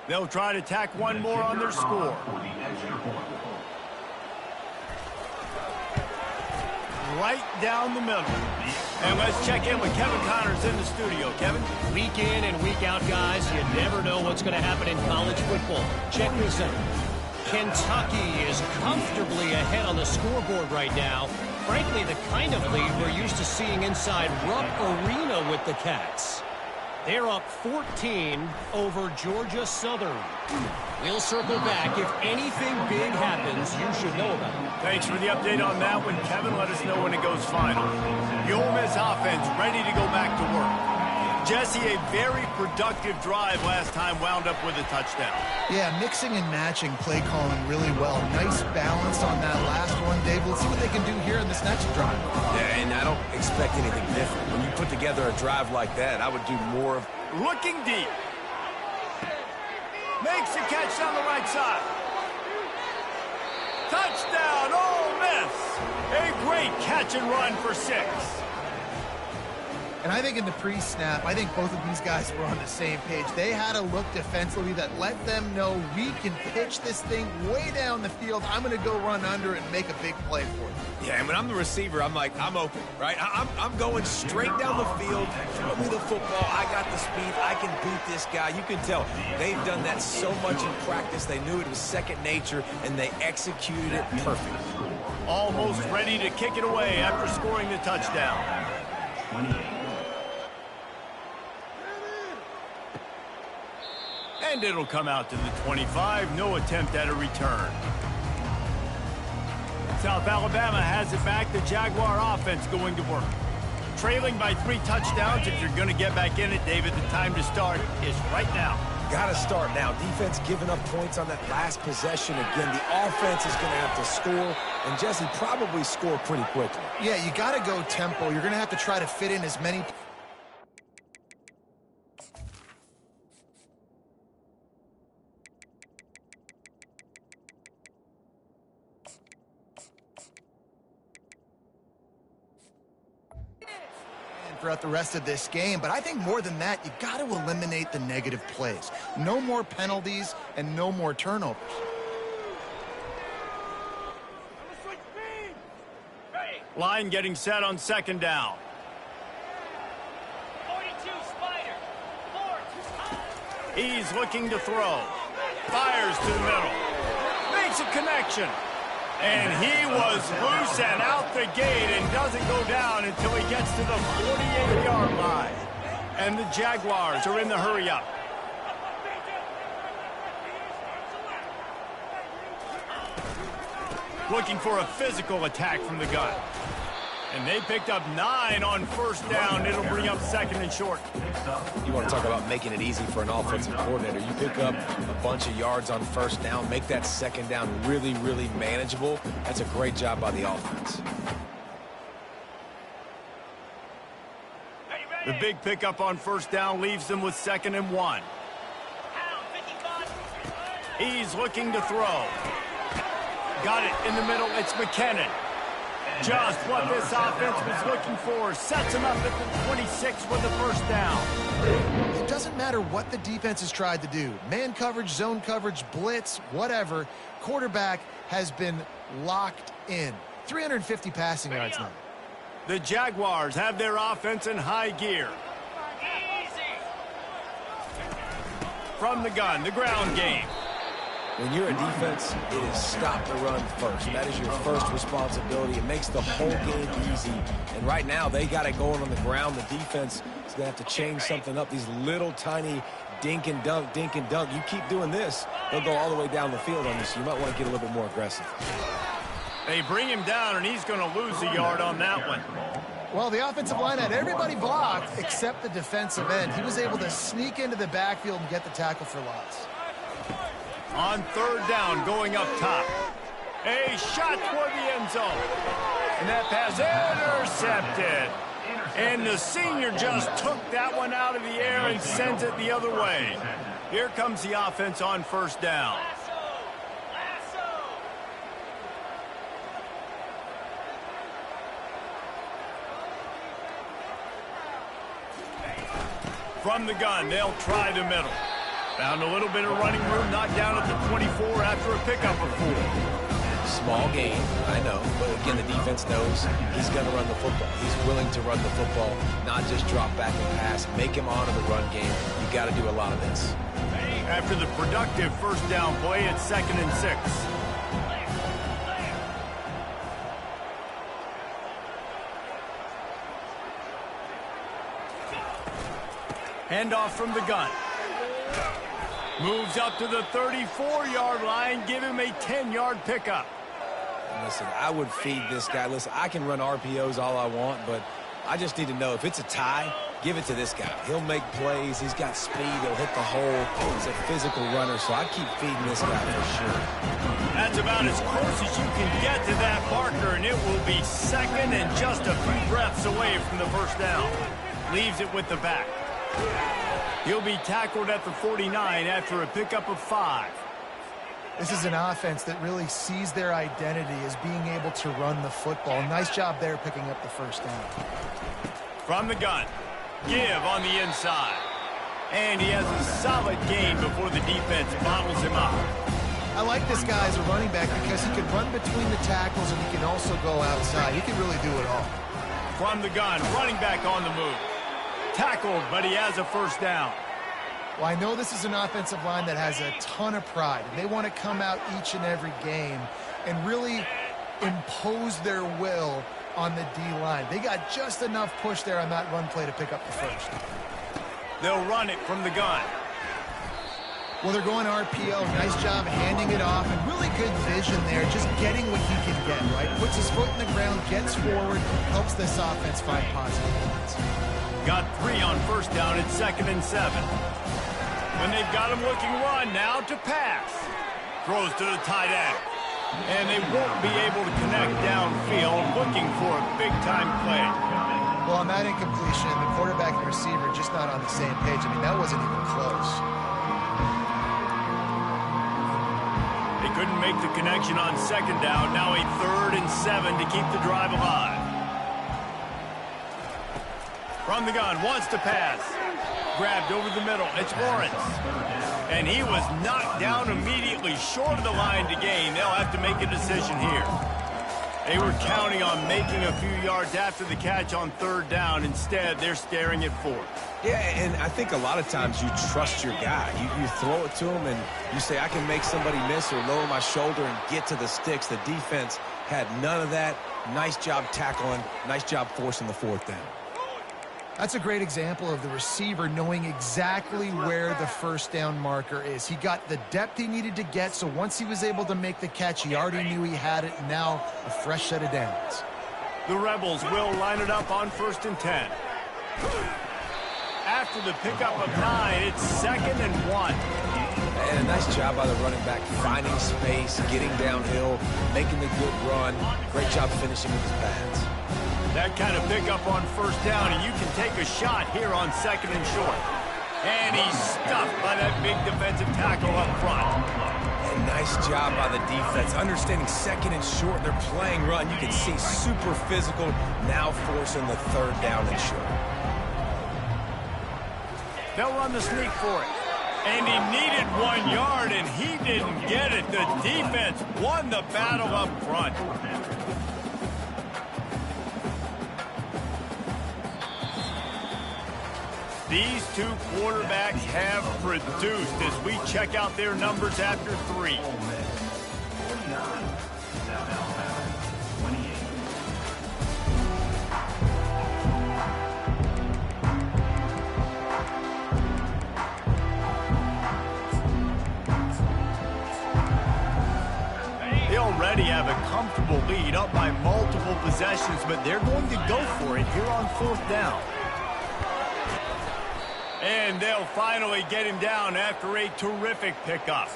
They'll try to tack one more on their score. Right down the middle. And let's check in with Kevin Connors in the studio. Kevin? Week in and week out, guys, you never know what's going to happen in college football. Check this out. Kentucky is comfortably ahead on the scoreboard right now. Frankly, the kind of lead we're used to seeing inside Rupp Arena with the Cats. They're up 14 over Georgia Southern. We'll circle back. If anything big happens, you should know about it. Thanks for the update on that one, Kevin. Let us know when it goes final. The Ole Miss offense ready to go back to work. Jesse, a very productive drive last time wound up with a touchdown. Yeah, mixing and matching play calling really well. Nice balance on that last one, Dave. Let's see what they can do here in this next drive. Yeah, and I don't expect anything different. When you put together a drive like that, I would do more of... Looking deep. Makes a catch down the right side. Touchdown, Ole Miss. lifts. A great catch and run for 6. And I think in the pre-snap, I think both of these guys were on the same page. They had a look defensively that let them know we can pitch this thing way down the field. I'm going to go run under it and make a big play for you. Yeah, and when I'm the receiver, I'm like, I'm open, right? I'm going straight down the field. Throw me the football. I got the speed. I can beat this guy. You can tell they've done that so much in practice. They knew it was second nature, and they executed it perfect. Almost ready to kick it away after scoring the touchdown. 28. And it'll come out to the 25. No attempt at a return. South Alabama has it back. The Jaguar offense going to work. Trailing by 3 touchdowns. If you're going to get back in it, David, the time to start is right now. Got to start now. Defense giving up points on that last possession. Again, the offense is going to have to score, and Jesse probably score pretty quickly. Yeah, you got to go tempo. You're going to have to try to fit in as many. Throughout the rest of this game, but I think more than that, you got to eliminate the negative plays. No more penalties and no more turnovers. Line getting set on second down. 42 Spider. 4 He's looking to throw. Fires to the middle. Makes a connection. And he was loose and out the gate and doesn't go down until he gets to the 48-yard line. And the Jaguars are in the hurry-up. Looking for a physical attack from the gun. And they picked up 9 on first down. It'll bring up second and short. You want to talk about making it easy for an offensive coordinator. You pick up a bunch of yards on first down, make that second down really, really manageable. That's a great job by the offense. The big pickup on first down leaves them with 2nd and 1. He's looking to throw. Got it in the middle. It's McKinnon. Just what this offense was looking for. Sets him up at the 26 with the first down. It doesn't matter what the defense has tried to do. Man coverage, zone coverage, blitz, whatever. Quarterback has been locked in. 350 passing yards now. The Jaguars have their offense in high gear. From the gun, the ground game. When you're a defense, it is stop the run first. That is your first responsibility. It makes the whole game easy. And right now, they got it going on the ground. The defense is going to have to change something up. These little tiny dink and dunk, dink and dunk. You keep doing this, they'll go all the way down the field on you, so you might want to get a little bit more aggressive. They bring him down, and he's going to lose a yard on that one. Well, the offensive line had everybody blocked except the defensive end. He was able to sneak into the backfield and get the tackle for loss. On third down, going up top. A shot toward the end zone. And that pass intercepted. And the senior just took that one out of the air and sends it the other way. Here comes the offense on first down. From the gun, they'll try the middle. Found a little bit of running room, knocked down at the 24 after a pickup of 4. Small gain, I know, but again, the defense knows he's going to run the football. He's willing to run the football, not just drop back and pass. Make him honor the run game. You got to do a lot of this. After the productive first down play, it's 2nd and 6. Handoff from the gun. Moves up to the 34-yard line. Give him a 10-yard pickup. Listen, I would feed this guy. Listen, I can run RPOs all I want, but I just need to know if it's a tie, give it to this guy. He'll make plays. He's got speed. He'll hit the hole. He's a physical runner, so I keep feeding this guy for sure. That's about as close as you can get to that marker, and it will be 2nd and just a few breaths away from the first down. Leaves it with the back. He'll be tackled at the 49 after a pickup of 5. This is an offense that really sees their identity as being able to run the football. Nice job there picking up the first down. From the gun, give on the inside. And he has a solid gain before the defense bottles him up. I like this guy as a running back because he can run between the tackles and he can also go outside. He can really do it all. From the gun, running back on the move. Tackled, but he has a first down. Well, I know this is an offensive line that has a ton of pride, and they want to come out each and every game and really impose their will on the D-line. They got just enough push there on that run play to pick up the first. They'll run it from the gun. Well, they're going RPO. Nice job handing it off, and really good vision there, just getting what he can get, right? Puts his foot in the ground, gets forward, helps this offense find positive points. Got 3 on first down at 2nd and 7. When they've got him looking run, now to pass. Throws to the tight end. And they won't be able to connect downfield, looking for a big-time play. Well, on that incompletion, the quarterback and receiver just not on the same page. I mean, that wasn't even close. They couldn't make the connection on 2nd down. Now a 3rd and 7 to keep the drive alive. From the gun, wants to pass. Grabbed over the middle. It's Lawrence. And he was knocked down immediately short of the line to gain. They'll have to make a decision here. They were counting on making a few yards after the catch on 3rd down. Instead, they're staring at 4th. Yeah, and I think a lot of times you trust your guy. You throw it to him and you say, I can make somebody miss or lower my shoulder and get to the sticks. The defense had none of that. Nice job tackling. Nice job forcing the 4th down. That's a great example of the receiver knowing exactly where the first down marker is. He got the depth he needed to get, so once he was able to make the catch, he already knew he had it. Now a fresh set of downs. The Rebels will line it up on 1st and 10. After the pickup of 9, it's 2nd and 1. And a nice job by the running back, finding space, getting downhill, making the good run. Great job finishing with his pads. That kind of pickup on 1st down, and you can take a shot here on 2nd and short. And he's stuffed by that big defensive tackle up front. And nice job by the defense. Understanding 2nd and short, they're playing run. You can see super physical, now forcing the 3rd down and short. They'll run the sneak for it. And he needed 1 yard, and he didn't get it. The defense won the battle up front. These two quarterbacks have produced as we check out their numbers after 3. They already have a comfortable lead, up by multiple possessions, but they're going to go for it here on 4th down. And they'll finally get him down after a terrific pickup.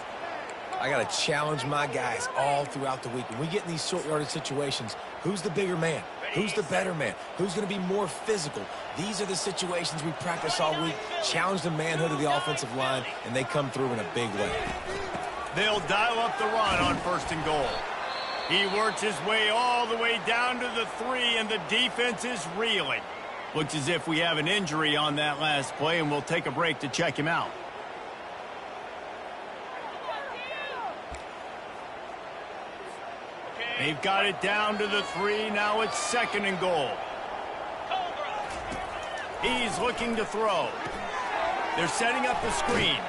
I got to challenge my guys all throughout the week. When we get in these short yardage situations, who's the bigger man? Who's the better man? Who's going to be more physical? These are the situations we practice all week. Challenge the manhood of the offensive line, and they come through in a big way. They'll dial up the run on 1st and goal. He works his way all the way down to the 3, and the defense is reeling. Looks as if we have an injury on that last play, and we'll take a break to check him out. They've got it down to the 3. Now it's 2nd and goal. He's looking to throw. They're setting up the screen.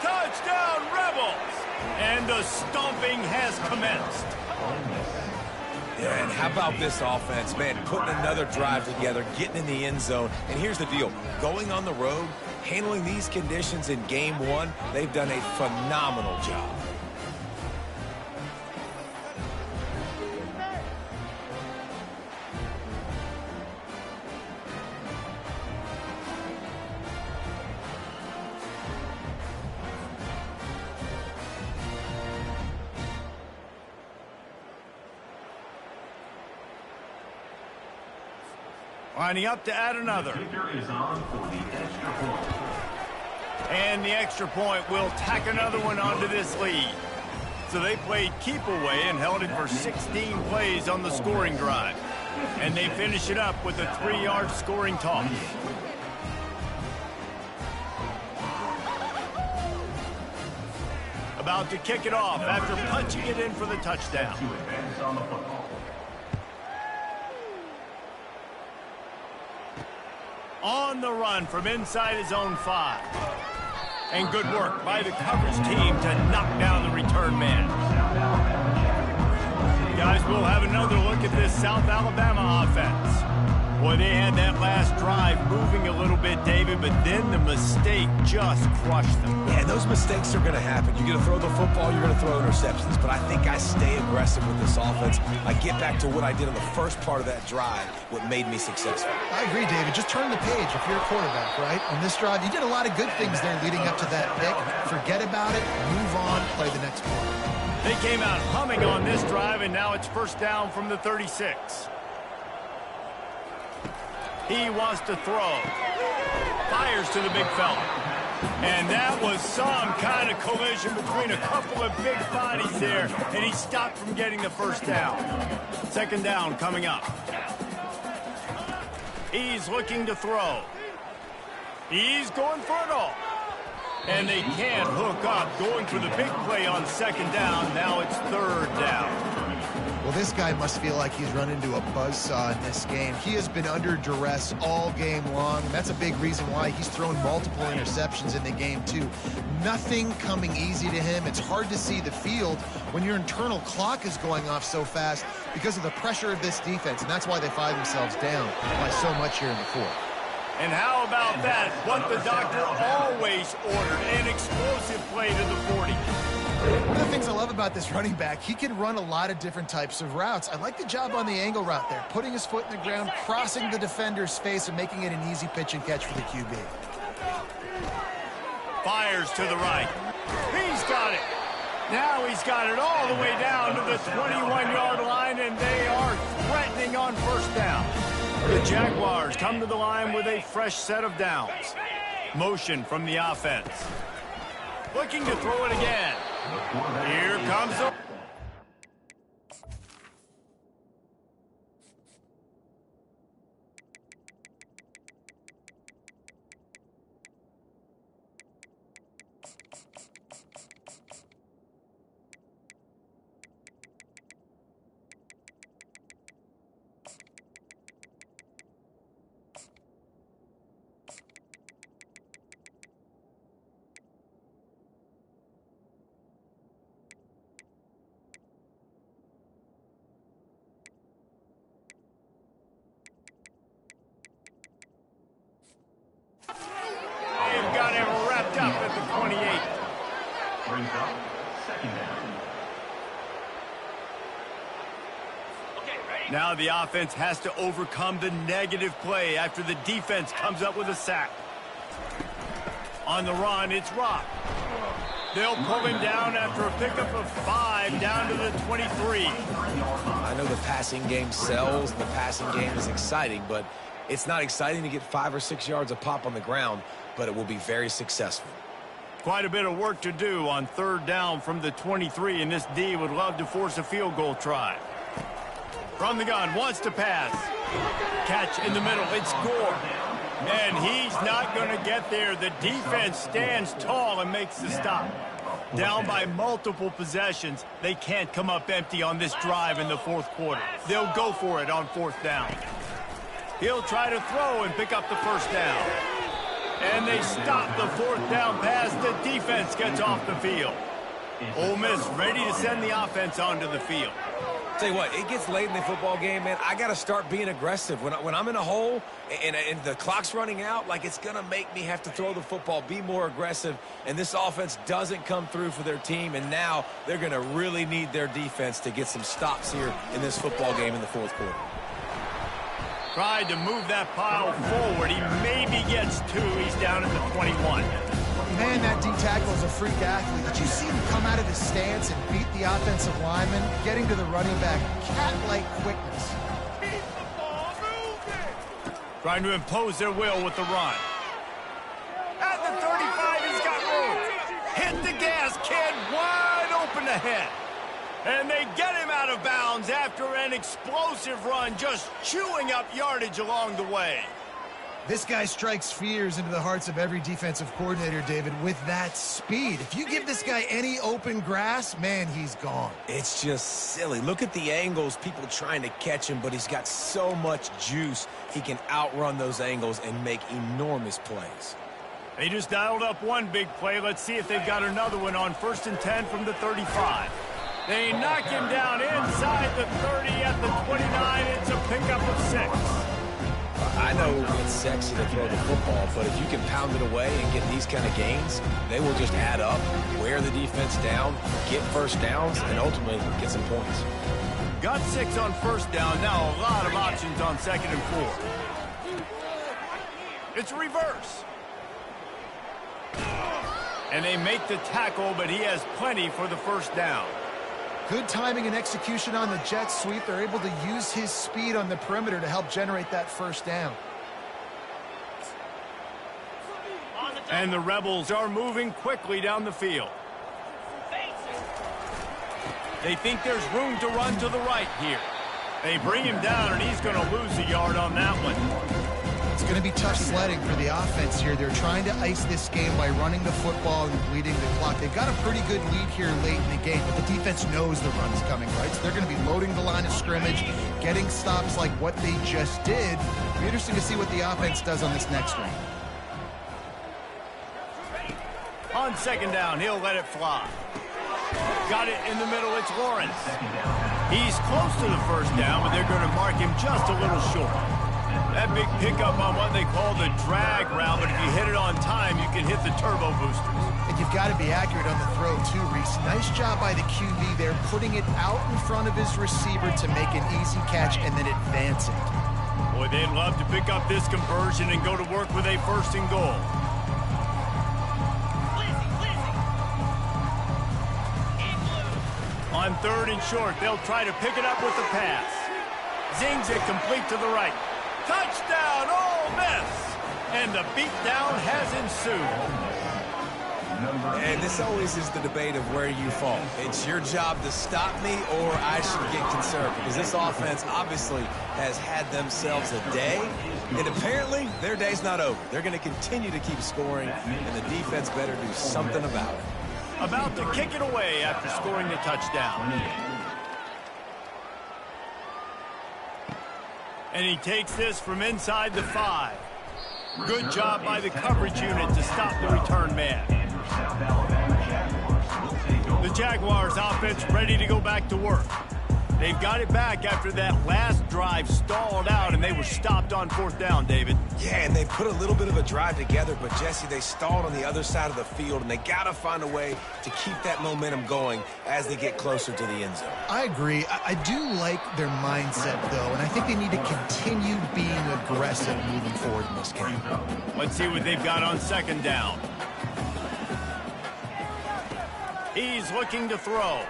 Touchdown, Rebels! And the stomping has commenced. Yeah, and how about this offense, man, putting another drive together, getting in the end zone. And here's the deal, going on the road, handling these conditions in game 1, they've done a phenomenal job. Lining up to add another. And the extra point will tack another one onto this lead. So they played keep away and held it for 16 plays on the scoring drive. And they finish it up with a 3-yard scoring toss. About to kick it off after punching it in for the touchdown. On the run from inside his own 5. And good work by the coverage team to knock down the return man. Guys, we'll have another look at this South Alabama offense. Boy, they had that last drive moving a little bit, David, but then the mistake just crushed them. Yeah, those mistakes are going to happen. You're going to throw the football, you're going to throw interceptions. But I think I stay aggressive with this offense. I get back to what I did in the first part of that drive, what made me successful. I agree, David. Just turn the page if you're a quarterback, right? On this drive, you did a lot of good things there leading up to that pick. Forget about it, move on, play the next quarter. They came out humming on this drive, and now it's first down from the 36. He wants to throw. Fires to the big fella. And that was some kind of collision between a couple of big bodies there, and he stopped from getting the first down. Second down coming up. He's looking to throw. He's going for it all. And they can't hook up, going for the big play on second down. Now it's third down. Well, this guy must feel like he's run into a buzzsaw in this game. He has been under duress all game long, and that's a big reason why he's thrown multiple interceptions in the game, too. Nothing coming easy to him. It's hard to see the field when your internal clock is going off so fast because of the pressure of this defense, and that's why they find themselves down by so much here in the fourth. And how about that? What the doctor always ordered, an explosive play to the 40. One of the things I love about this running back, he can run a lot of different types of routes. I like the job on the angle route there, putting his foot in the ground, crossing the defender's face, and making it an easy pitch and catch for the QB. Fires to the right. He's got it. Now he's got it all the way down to the 21-yard line, and they are threatening on first down. The Jaguars come to the line with a fresh set of downs. Motion from the offense. Looking to throw it again. Here comes the... They've got him wrapped up at the 28. Brings up second down. Now the offense has to overcome the negative play after the defense comes up with a sack. On the run, it's Rock. They'll pull him down after a pickup of 5 down to the 23. I know the passing game sells and the passing game is exciting, but it's not exciting to get 5 or 6 yards a pop on the ground, but it will be very successful. Quite a bit of work to do on third down from the 23, and this D would love to force a field goal try. From the gun, wants to pass. Catch in the middle, it's Gore. And he's not going to get there. The defense stands tall and makes the stop. Down by multiple possessions, they can't come up empty on this drive in the fourth quarter. They'll go for it on fourth down. He'll try to throw and pick up the first down. And they stop the fourth down pass. The defense gets off the field. Ole Miss ready to send the offense onto the field. Tell you what, it gets late in the football game, man. I got to start being aggressive. When I'm in a hole and the clock's running out, like, it's going to make me have to throw the football, be more aggressive, and this offense doesn't come through for their team, and now they're going to really need their defense to get some stops here in this football game in the fourth quarter. Tried to move that pile forward. He maybe gets 2. He's down at the 21. Man, that D-tackle is a freak athlete. Did you see him come out of his stance and beat the offensive lineman, getting to the running back? Cat-like quickness. Trying to impose their will with the run. At the 35, he's got room. Hit the gas, kid. Wide open ahead. And they get him out of bounds after an explosive run, just chewing up yardage along the way. This guy strikes fears into the hearts of every defensive coordinator, David, with that speed. If you give this guy any open grass, man, he's gone. It's just silly. Look at the angles, people trying to catch him, but he's got so much juice. He can outrun those angles and make enormous plays. They just dialed up one big play. Let's see if they've got another one on 1st and 10 from the 35. They knock him down inside the 30 at the 29. It's a pickup of 6. I know it's sexy to throw the football, but if you can pound it away and get these kind of gains, they will just add up, wear the defense down, get first downs, and ultimately get some points. Got 6 on 1st down. Now a lot of options on 2nd and 4. It's reverse. And they make the tackle, but he has plenty for the 1st down. Good timing and execution on the jet sweep. They're able to use his speed on the perimeter to help generate that 1st down. And the Rebels are moving quickly down the field. They think there's room to run to the right here. They bring him down, and he's going to lose a yard on that one. It's going to be tough sledding for the offense here. They're trying to ice this game by running the football and bleeding the clock. They've got a pretty good lead here late in the game, but the defense knows the run's coming, right? So they're going to be loading the line of scrimmage, getting stops like what they just did. It'll be interesting to see what the offense does on this next one. On 2nd down, he'll let it fly. Got it in the middle. It's Lawrence. He's close to the 1st down, but they're going to mark him just a little short. That big pickup on what they call the drag route, but if you hit it on time, you can hit the turbo boosters. And you've got to be accurate on the throw, too, Reese. Nice job by the QB there, putting it out in front of his receiver to make an easy catch and then advance it. Boy, they'd love to pick up this conversion and go to work with a 1st and goal. On 3rd and short, they'll try to pick it up with the pass. Zings it complete to the right. Touchdown, Ole Miss! And the beatdown has ensued. And this always is the debate of where you fall. It's your job to stop me, or I should get concerned, because this offense obviously has had themselves a day, and apparently their day's not over. They're going to continue to keep scoring, and the defense better do something about it. About to kick it away after scoring the touchdown. And he takes this from inside the 5. Good job by the coverage unit to stop the return man. The Jaguars offense ready to go back to work. They've got it back after that last drive stalled out, and they were stopped on 4th down, David. Yeah, and they put a little bit of a drive together, but, Jesse, they stalled on the other side of the field, and they got to find a way to keep that momentum going as they get closer to the end zone. I agree. I do like their mindset, though, and I think they need to continue being aggressive moving forward in this game. Let's see what they've got on 2nd down. He's looking to throw.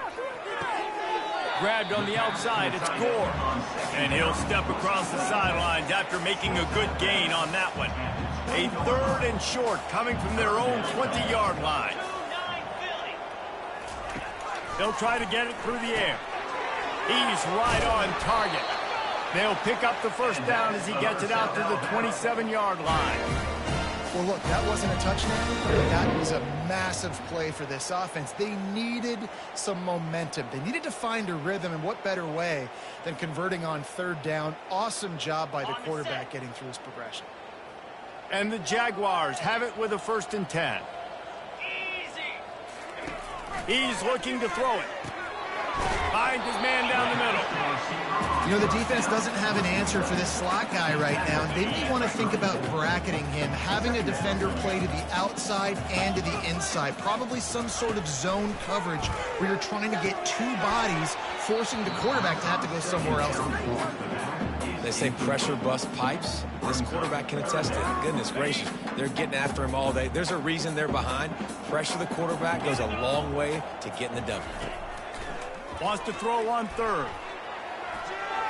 Grabbed on the outside, it's Gore. And he'll step across the sidelines after making a good gain on that one. A 3rd and short coming from their own 20-yard line. They'll try to get it through the air. He's right on target. They'll pick up the 1st down as he gets it out to the 27-yard line. Well, look, that wasn't a touchdown, but that was a massive play for this offense. They needed some momentum. They needed to find a rhythm, and what better way than converting on 3rd down. Awesome job by the quarterback getting through his progression. And the Jaguars have it with a 1st and 10. He's looking to throw it. Finds his man down the middle. You know, the defense doesn't have an answer for this slot guy right now. They may want to think about bracketing him, having a defender play to the outside and to the inside. Probably some sort of zone coverage where you're trying to get 2 bodies, forcing the quarterback to have to go somewhere else. They say pressure bust pipes. This quarterback can attest to it. Goodness gracious, they're getting after him all day. There's a reason they're behind. Pressure the quarterback goes a long way to getting the W. Wants to throw on 3rd.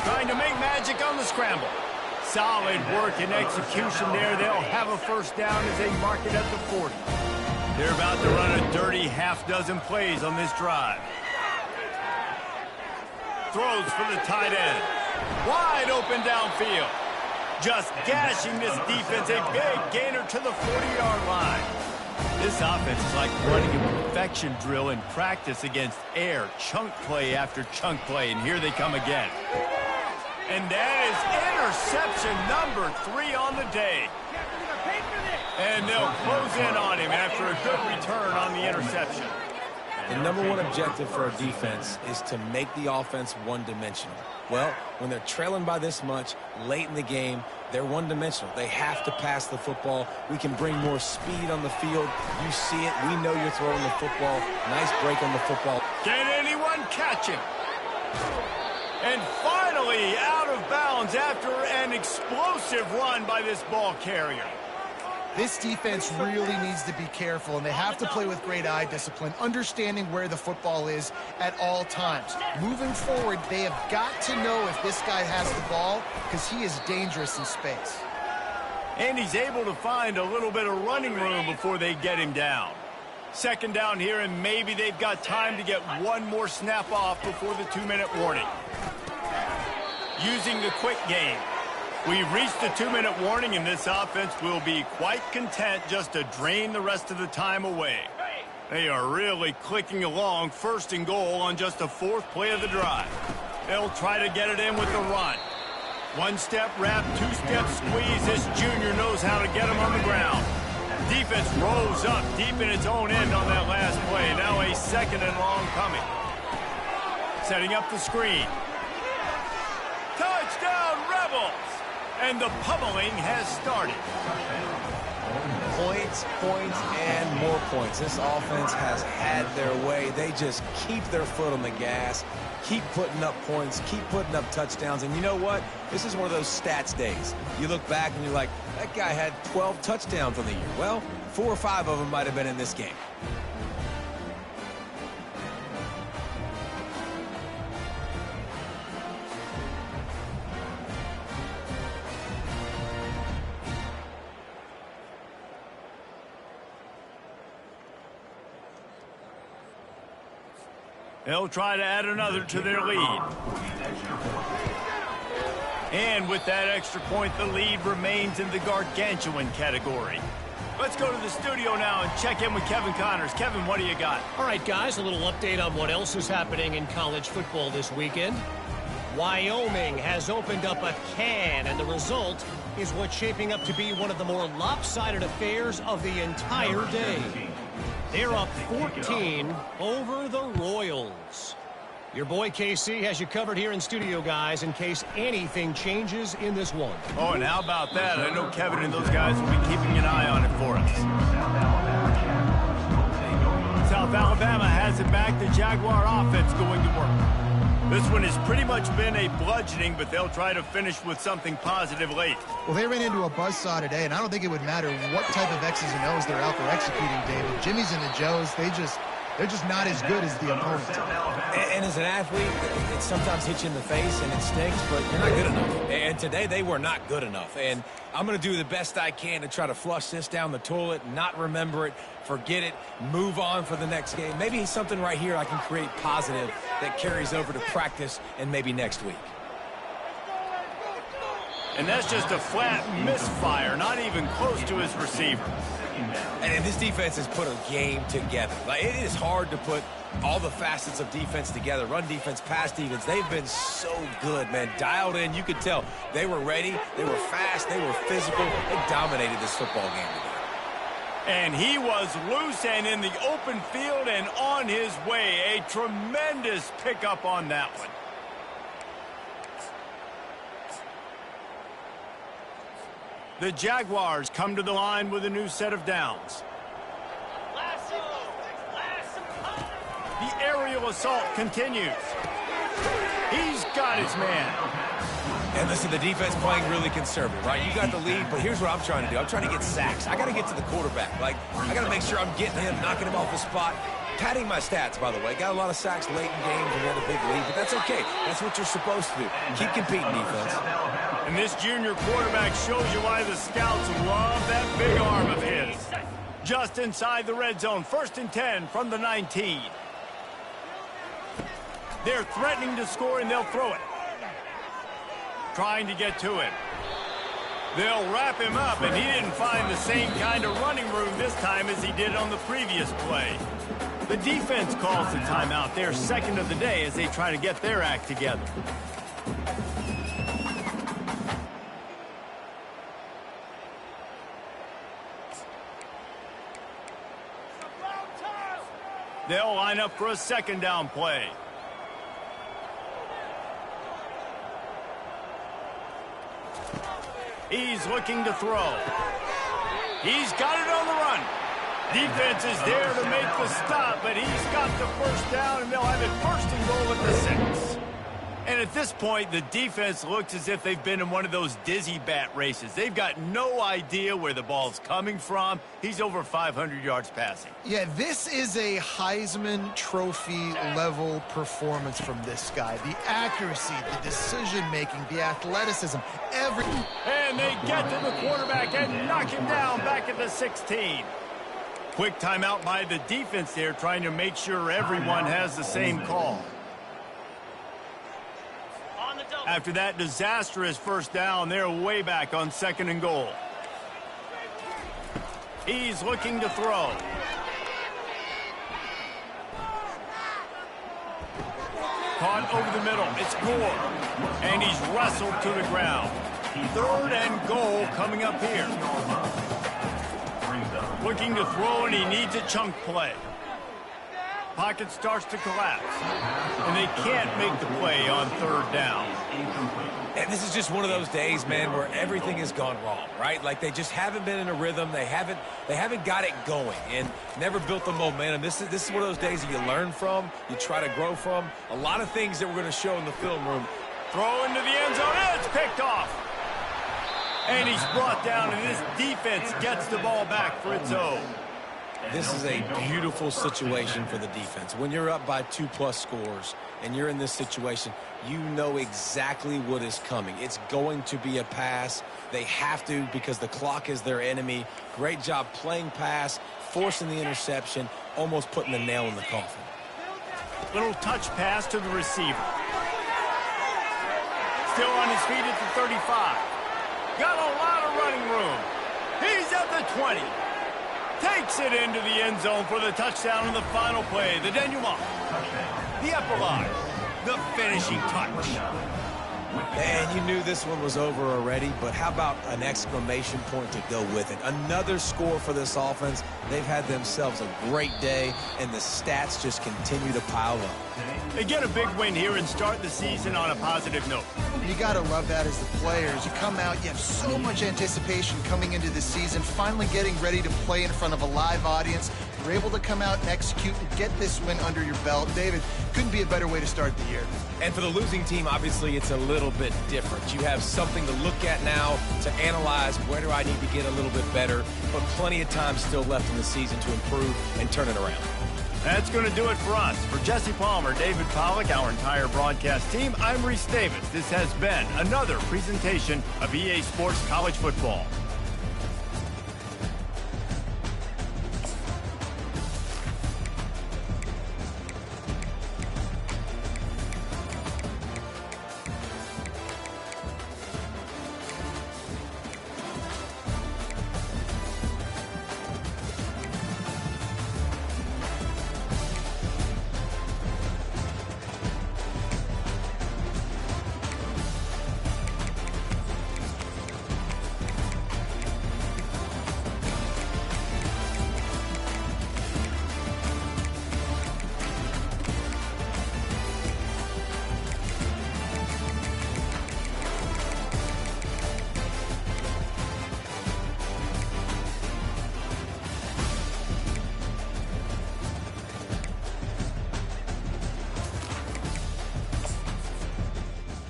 Trying to make magic on the scramble. Solid work and execution there. They'll have a 1st down as they mark it at the 40. They're about to run a dirty half-dozen plays on this drive. throws for the tight end. Wide open downfield. Just gashing this defense, a big gainer to the 40-yard line. This offense is like running a perfection drill in practice against air. Chunk play after chunk play, and here they come again. And that is interception number 3 on the day. And they'll close in on him after a good return on the interception. The number one objective for a defense is to make the offense one-dimensional. Well, when they're trailing by this much late in the game, they're one-dimensional. They have to pass the football. We can bring more speed on the field. You see it. We know you're throwing the football. Nice break on the football. Can anyone catch him? And finally out of bounds after an explosive run by this ball carrier. This defense really needs to be careful, and they have to play with great eye discipline, understanding where the football is at all times. Moving forward, they have got to know if this guy has the ball, because he is dangerous in space. And he's able to find a little bit of running room before they get him down. Second down here, and maybe they've got time to get one more snap off before the 2-minute warning. Using the quick game. We've reached the 2-minute warning, and this offense will be quite content just to drain the rest of the time away. They are really clicking along, 1st and goal on just the 4th play of the drive. They'll try to get it in with the run. 1-step wrap, 2-step squeeze. This junior knows how to get him on the ground. Defense rolls up deep in its own end on that last play. Now a 2nd and long coming. Setting up the screen. Touchdown, Rebels! And the pummeling has started. Points, points, and more points. This offense has had their way. They just keep their foot on the gas, keep putting up points, keep putting up touchdowns. And you know what? This is one of those stats days. You look back and you're like, that guy had 12 touchdowns on the year. Well, 4 or 5 of them might have been in this game. They'll try to add another to their lead. And with that extra point, the lead remains in the gargantuan category. Let's go to the studio now and check in with Kevin Connors. Kevin, what do you got? All right, guys, a little update on what else is happening in college football this weekend. Wyoming has opened up a can, and the result is what's shaping up to be one of the more lopsided affairs of the entire day. They're up 14 over the Royals. Your boy KC has you covered here in studio, guys, in case anything changes in this one. Oh, and how about that? I know Kevin and those guys will be keeping an eye on it for us. South Alabama has it back. The Jaguar offense going to work. This one has pretty much been a bludgeoning, but they'll try to finish with something positive late. Well, they ran into a buzzsaw today, and I don't think it would matter what type of X's and O's they're out there executing, David. Jimmy's and the Joes, they're just not as good as the opponent. And as an athlete, it sometimes hits you in the face and it stinks, but you're not good enough. And today they were not good enough. And I'm going to do the best I can to try to flush this down the toilet, not remember it, forget it, move on for the next game. Maybe something right here I can create positive that carries over to practice and maybe next week. And that's just a flat misfire, not even close to his receiver. And this defense has put a game together. Like, it is hard to put all the facets of defense together. Run defense, pass defense. They've been so good, man. Dialed in. You could tell they were ready. They were fast. They were physical. They dominated this football game today. And he was loose and in the open field and on his way. A tremendous pickup on that one. The Jaguars come to the line with a new set of downs. The aerial assault continues. He's got his man. And listen, the defense playing really conservative, right? You got the lead, but here's what I'm trying to do. I'm trying to get sacks. I got to get to the quarterback. Like, I got to make sure I'm getting him, knocking him off the spot. Padding my stats, by the way. Got a lot of sacks late in games and we had a big lead, but that's okay. That's what you're supposed to do. Keep competing, defense. And this junior quarterback shows you why the scouts love that big arm of his. Just inside the red zone, 1st and 10 from the 19. They're threatening to score, and they'll throw it. Trying to get to him. They'll wrap him up, and he didn't find the same kind of running room this time as he did on the previous play. The defense calls the timeout. They're second of the day as they try to get their act together. They'll line up for a second down play. He's looking to throw. He's got it on the run. Defense is there to make the stop, but he's got the first down, and they'll have it first and goal at the 6. And at this point, the defense looks as if they've been in one of those dizzy bat races. They've got no idea where the ball's coming from. He's over 500 yards passing. Yeah, this is a Heisman Trophy level performance from this guy. The accuracy, the decision-making, the athleticism, everything. And they get to the quarterback and knock him down back at the 16. Quick timeout by the defense there, trying to make sure everyone has the same call. After that disastrous first down, they're way back on second and goal. He's looking to throw. Caught over the middle. It's Gore. And he's wrestled to the ground. Third and goal coming up here. Looking to throw, and he needs a chunk play. Pocket starts to collapse, and they can't make the play on third down. And this is just one of those days, man, where everything has gone wrong, right? Like they just haven't been in a rhythm. They haven't got it going and never built the momentum. This is one of those days that you learn from, you try to grow from. A lot of things that we're going to show in the film room. Throw into the end zone, and it's picked off. And he's brought down, and this defense gets the ball back for its own. This is a beautiful situation for the defense. When you're up by 2+ scores and you're in this situation, you know exactly what is coming. It's going to be a pass. They have to because the clock is their enemy. Great job playing pass, forcing the interception, almost putting the nail in the coffin. Little touch pass to the receiver. Still on his feet at the 35. Got a lot of running room. He's at the 20. Takes it into the end zone for the touchdown in the final play. The denouement. The epilogue. The finishing touch. Man, you knew this one was over already, but how about an exclamation point to go with it? Another score for this offense. They've had themselves a great day, and the stats just continue to pile up. They get a big win here and start the season on a positive note. You got to love that as the players. You come out, you have so much anticipation coming into the season, finally getting ready to play in front of a live audience. You're able to come out and execute and get this win under your belt. David, couldn't be a better way to start the year. And for the losing team, obviously, it's a little bit different. You have something to look at now to analyze where do I need to get a little bit better, but plenty of time still left in the season to improve and turn it around. That's going to do it for us. For Jesse Palmer, David Pollack, our entire broadcast team, I'm Reese Davis. This has been another presentation of EA Sports College Football.